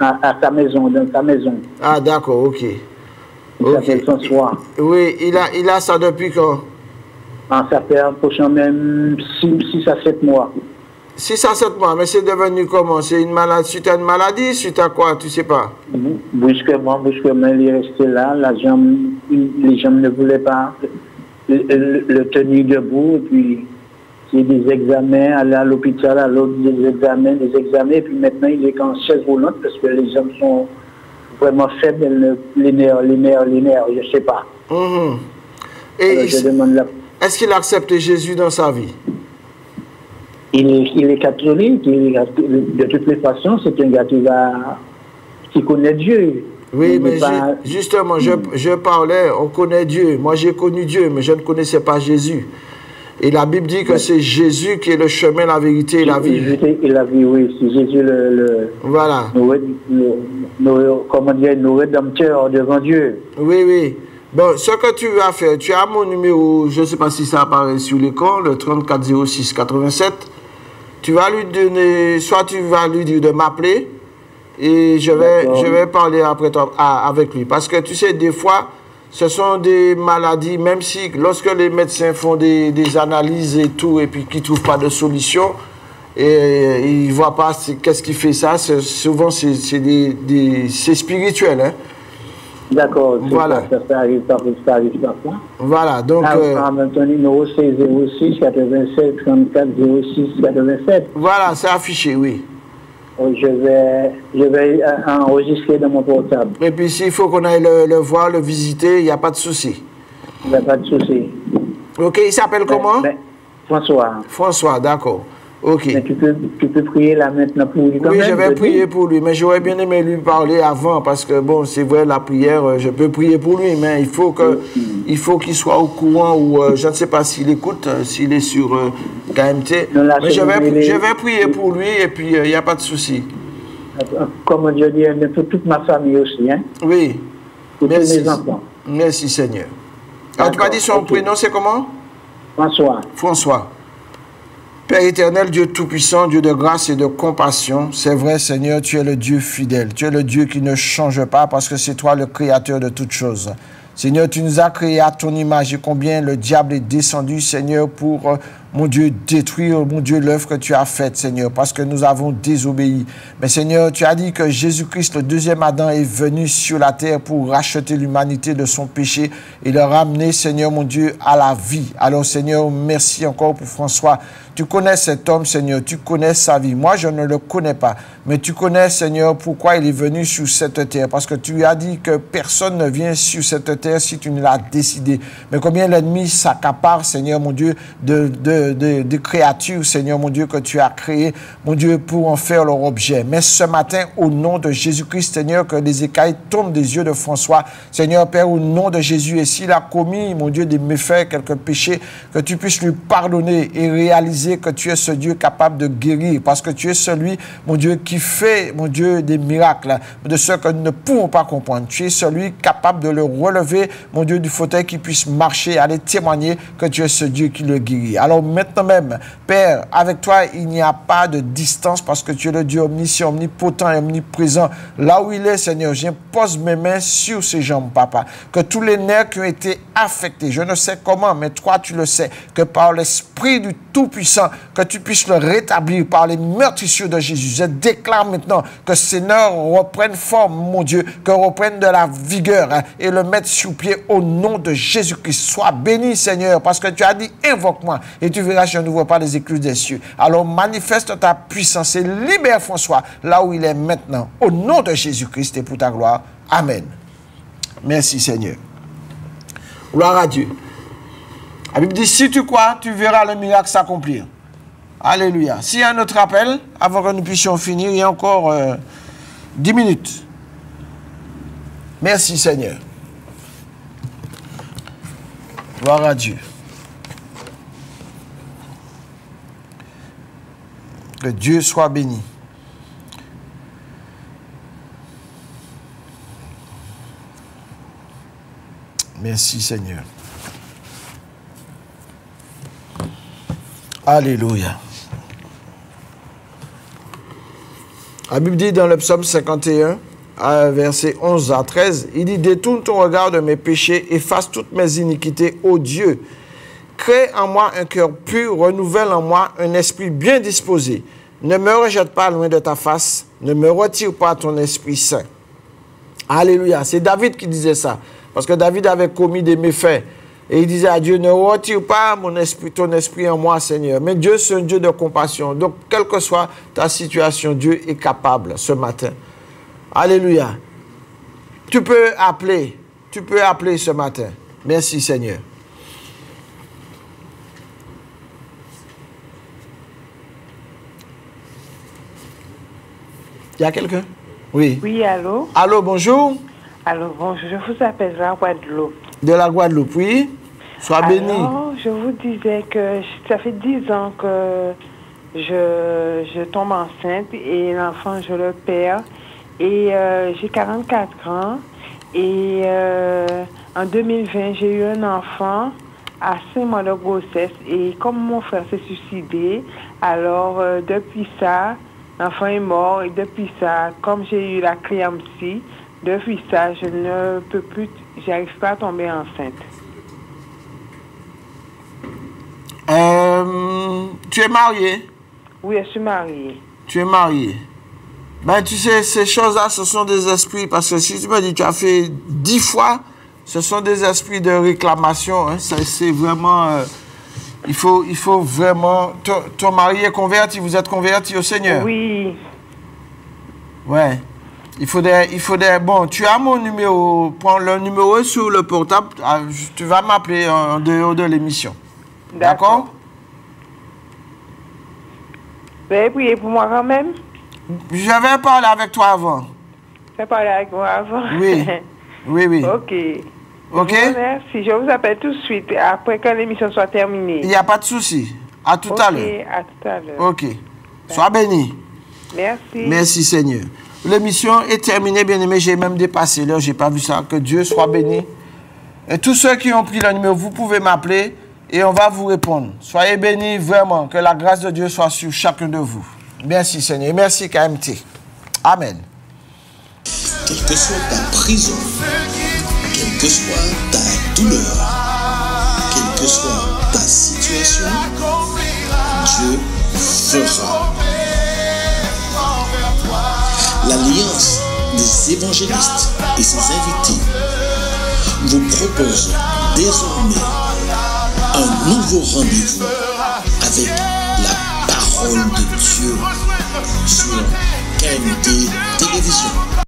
à sa maison, dans sa maison. Ah, d'accord, ok. Il s'appelle François. Oui, il a ça depuis quand? Ah, ça fait approchant même 6 à 7 mois. 6 à 7 mois, mais c'est devenu comment? C'est une maladie, suite à une maladie, suite à quoi? Tu sais pas? Brusquement, il est resté là, les jambes ne voulaient pas. le tenir debout, et puis il y a des examens, aller à l'hôpital, à l'autre des examens, et puis maintenant il est en chaise roulante parce que les hommes sont vraiment faibles, les nerfs, je ne sais pas. Et alors, je demande la... est-ce qu'il a accepté Jésus dans sa vie? Il est catholique, de toutes les façons, c'est un gars qui connaît Dieu. Oui, mais justement, je parlais, on connaît Dieu. Moi, j'ai connu Dieu, mais je ne connaissais pas Jésus. Et la Bible dit que c'est Jésus qui est le chemin, la vérité et la vie. Et la vie, oui. C'est Jésus voilà. Nos rédempteurs devant Dieu. Oui, oui. Bon, ce que tu vas faire, tu as mon numéro, je ne sais pas si ça apparaît sur l'écran, le 34 06 87. Tu vas lui donner, soit tu vas lui dire de m'appeler, et je vais parler après toi, avec lui. Parce que tu sais, des fois, ce sont des maladies, même si lorsque les médecins font des analyses et tout, et puis qu'ils ne trouvent pas de solution, et ils ne voient pas qu'est-ce qui fait ça, souvent c'est spirituel. Hein? D'accord. Voilà. Ça arrive parfois. Voilà, donc... Ton numéro c'est 06 87 34 06 87. Voilà, c'est affiché, oui. Je vais enregistrer dans mon portable. Et puis s'il faut qu'on aille le voir, le visiter, il n'y a pas de souci. Il n'y a pas de souci. Ok, il s'appelle comment? François. François, d'accord. Ok. Mais tu peux prier là maintenant pour lui quand même. Oui, je vais prier pour lui, mais j'aurais bien aimé lui parler avant, parce que bon, c'est vrai, la prière, je peux prier pour lui, mais il faut qu'il soit au courant, ou je ne sais pas s'il écoute, s'il est sur KMT. Non, là, mais je vais prier pour lui, et puis il n'y a pas de souci. Comme Dieu dit, pour toute ma famille aussi, hein? Oui. Pour tous mes enfants. Merci Seigneur. Alors, tu m'as dit son prénom, c'est comment? François. François. Père éternel, Dieu tout-puissant, Dieu de grâce et de compassion, c'est vrai Seigneur, tu es le Dieu fidèle, tu es le Dieu qui ne change pas parce que c'est toi le créateur de toutes choses. Seigneur, tu nous as créés à ton image et combien le diable est descendu, Seigneur, pour, mon Dieu, détruire, mon Dieu, l'œuvre que tu as faite, Seigneur, parce que nous avons désobéi. Mais Seigneur, tu as dit que Jésus-Christ, le deuxième Adam, est venu sur la terre pour racheter l'humanité de son péché et le ramener, Seigneur, mon Dieu, à la vie. Alors, Seigneur, merci encore pour François. Tu connais cet homme, Seigneur, tu connais sa vie. Moi, je ne le connais pas, mais tu connais, Seigneur, pourquoi il est venu sur cette terre. Parce que tu as dit que personne ne vient sur cette terre si tu ne l'as décidé. Mais combien l'ennemi s'accapare, Seigneur, mon Dieu, de créatures, Seigneur, mon Dieu, que tu as créées, mon Dieu, pour en faire leur objet. Mais ce matin, au nom de Jésus-Christ, Seigneur, que les écailles tombent des yeux de François. Seigneur, Père, au nom de Jésus, et s'il a commis, mon Dieu, des méfaits, quelques péchés, que tu puisses lui pardonner et réaliser que tu es ce Dieu capable de guérir, parce que tu es celui, mon Dieu, qui fait, mon Dieu, des miracles, de ceux que nous ne pouvons pas comprendre. Tu es celui capable de le relever, mon Dieu, du fauteuil, qui puisse marcher, aller témoigner que tu es ce Dieu qui le guérit. Alors maintenant même, Père, avec toi, il n'y a pas de distance, parce que tu es le Dieu omniscient, omnipotent et omniprésent. Là où il est, Seigneur, j'impose mes mains sur ses jambes, Papa, que tous les nerfs qui ont été affectés, je ne sais comment, mais toi, tu le sais, que par l'Esprit du Tout-Puissant, que tu puisses le rétablir par les meurtrissures de Jésus. Je déclare maintenant que ces nerfs reprennent forme, mon Dieu, que reprennent de la vigueur et le mettre sous pied au nom de Jésus-Christ. Sois béni, Seigneur, parce que tu as dit, invoque-moi et tu verras, je n'ouvre pas les écluses des cieux. Alors manifeste ta puissance et libère François là où il est maintenant. Au nom de Jésus-Christ et pour ta gloire. Amen. Merci, Seigneur. Gloire à Dieu. La Bible dit, si tu crois, tu verras le miracle s'accomplir. Alléluia. S'il y a un autre appel, avant que nous puissions finir, il y a encore 10 minutes. Merci Seigneur. Gloire à Dieu. Que Dieu soit béni. Merci Seigneur. Alléluia. La Bible dit dans le psaume 51, versets 11 à 13, il dit « Détourne ton regard de mes péchés, efface toutes mes iniquités, ô Dieu. Crée en moi un cœur pur, renouvelle en moi un esprit bien disposé. Ne me rejette pas loin de ta face, ne me retire pas ton Esprit Saint. » Alléluia. C'est David qui disait ça. Parce que David avait commis des méfaits. Et il disait à Dieu, ne retire pas ton esprit en moi, Seigneur. Mais Dieu, c'est un Dieu de compassion. Donc, quelle que soit ta situation, Dieu est capable ce matin. Alléluia. Tu peux appeler ce matin. Merci, Seigneur. Il y a quelqu'un? Oui. Oui, allô? Allô, bonjour. Allô, bonjour. Je vous appelle de la Guadeloupe. De la Guadeloupe, oui. Sois béni. Je vous disais que ça fait 10 ans que je tombe enceinte et l'enfant, je le perds. Et j'ai 44 ans. Et en 2020, j'ai eu un enfant à 5 mois de grossesse. Et comme mon frère s'est suicidé, alors depuis ça, l'enfant est mort. Et depuis ça, comme j'ai eu la cléampsie, depuis ça, je ne peux plus, j'arrive pas à tomber enceinte. Tu es marié? Oui, je suis mariée. Tu es marié. Ben, tu sais, ces choses-là, ce sont des esprits, parce que si tu me dis, tu as fait 10 fois, ce sont des esprits de réclamation. Hein. C'est vraiment... il faut vraiment... Ton mari est converti, vous êtes converti au Seigneur? Oui. Ouais. Il faudrait... Bon, tu as mon numéro. Prends le numéro sur le portable. Tu vas m'appeler en dehors de l'émission. D'accord? Vous avez prié pour moi quand même? J'avais parlé avec toi avant. Vous avez parlé avec moi avant? Oui. Oui. OK. OK? Merci. Je vous appelle tout de suite après que l'émission soit terminée. Il n'y a pas de souci. À tout à l'heure. OK, à tout à l'heure. OK. Sois béni. Merci. Merci, Seigneur. L'émission est terminée, bien-aimé. J'ai même dépassé l'heure. Je n'ai pas vu ça. Que Dieu soit béni. Et tous ceux qui ont pris le numéro, vous pouvez m'appeler et on va vous répondre. Soyez bénis, vraiment. Que la grâce de Dieu soit sur chacun de vous. Merci, Seigneur. Et merci, KMT. Amen. Quelle que soit ta prison, quelle que soit ta douleur, quelle que soit ta situation, Dieu fera. L'Alliance des évangélistes et ses invités vous propose désormais un nouveau rendez-vous avec la parole de Dieu sur KMT Télévision.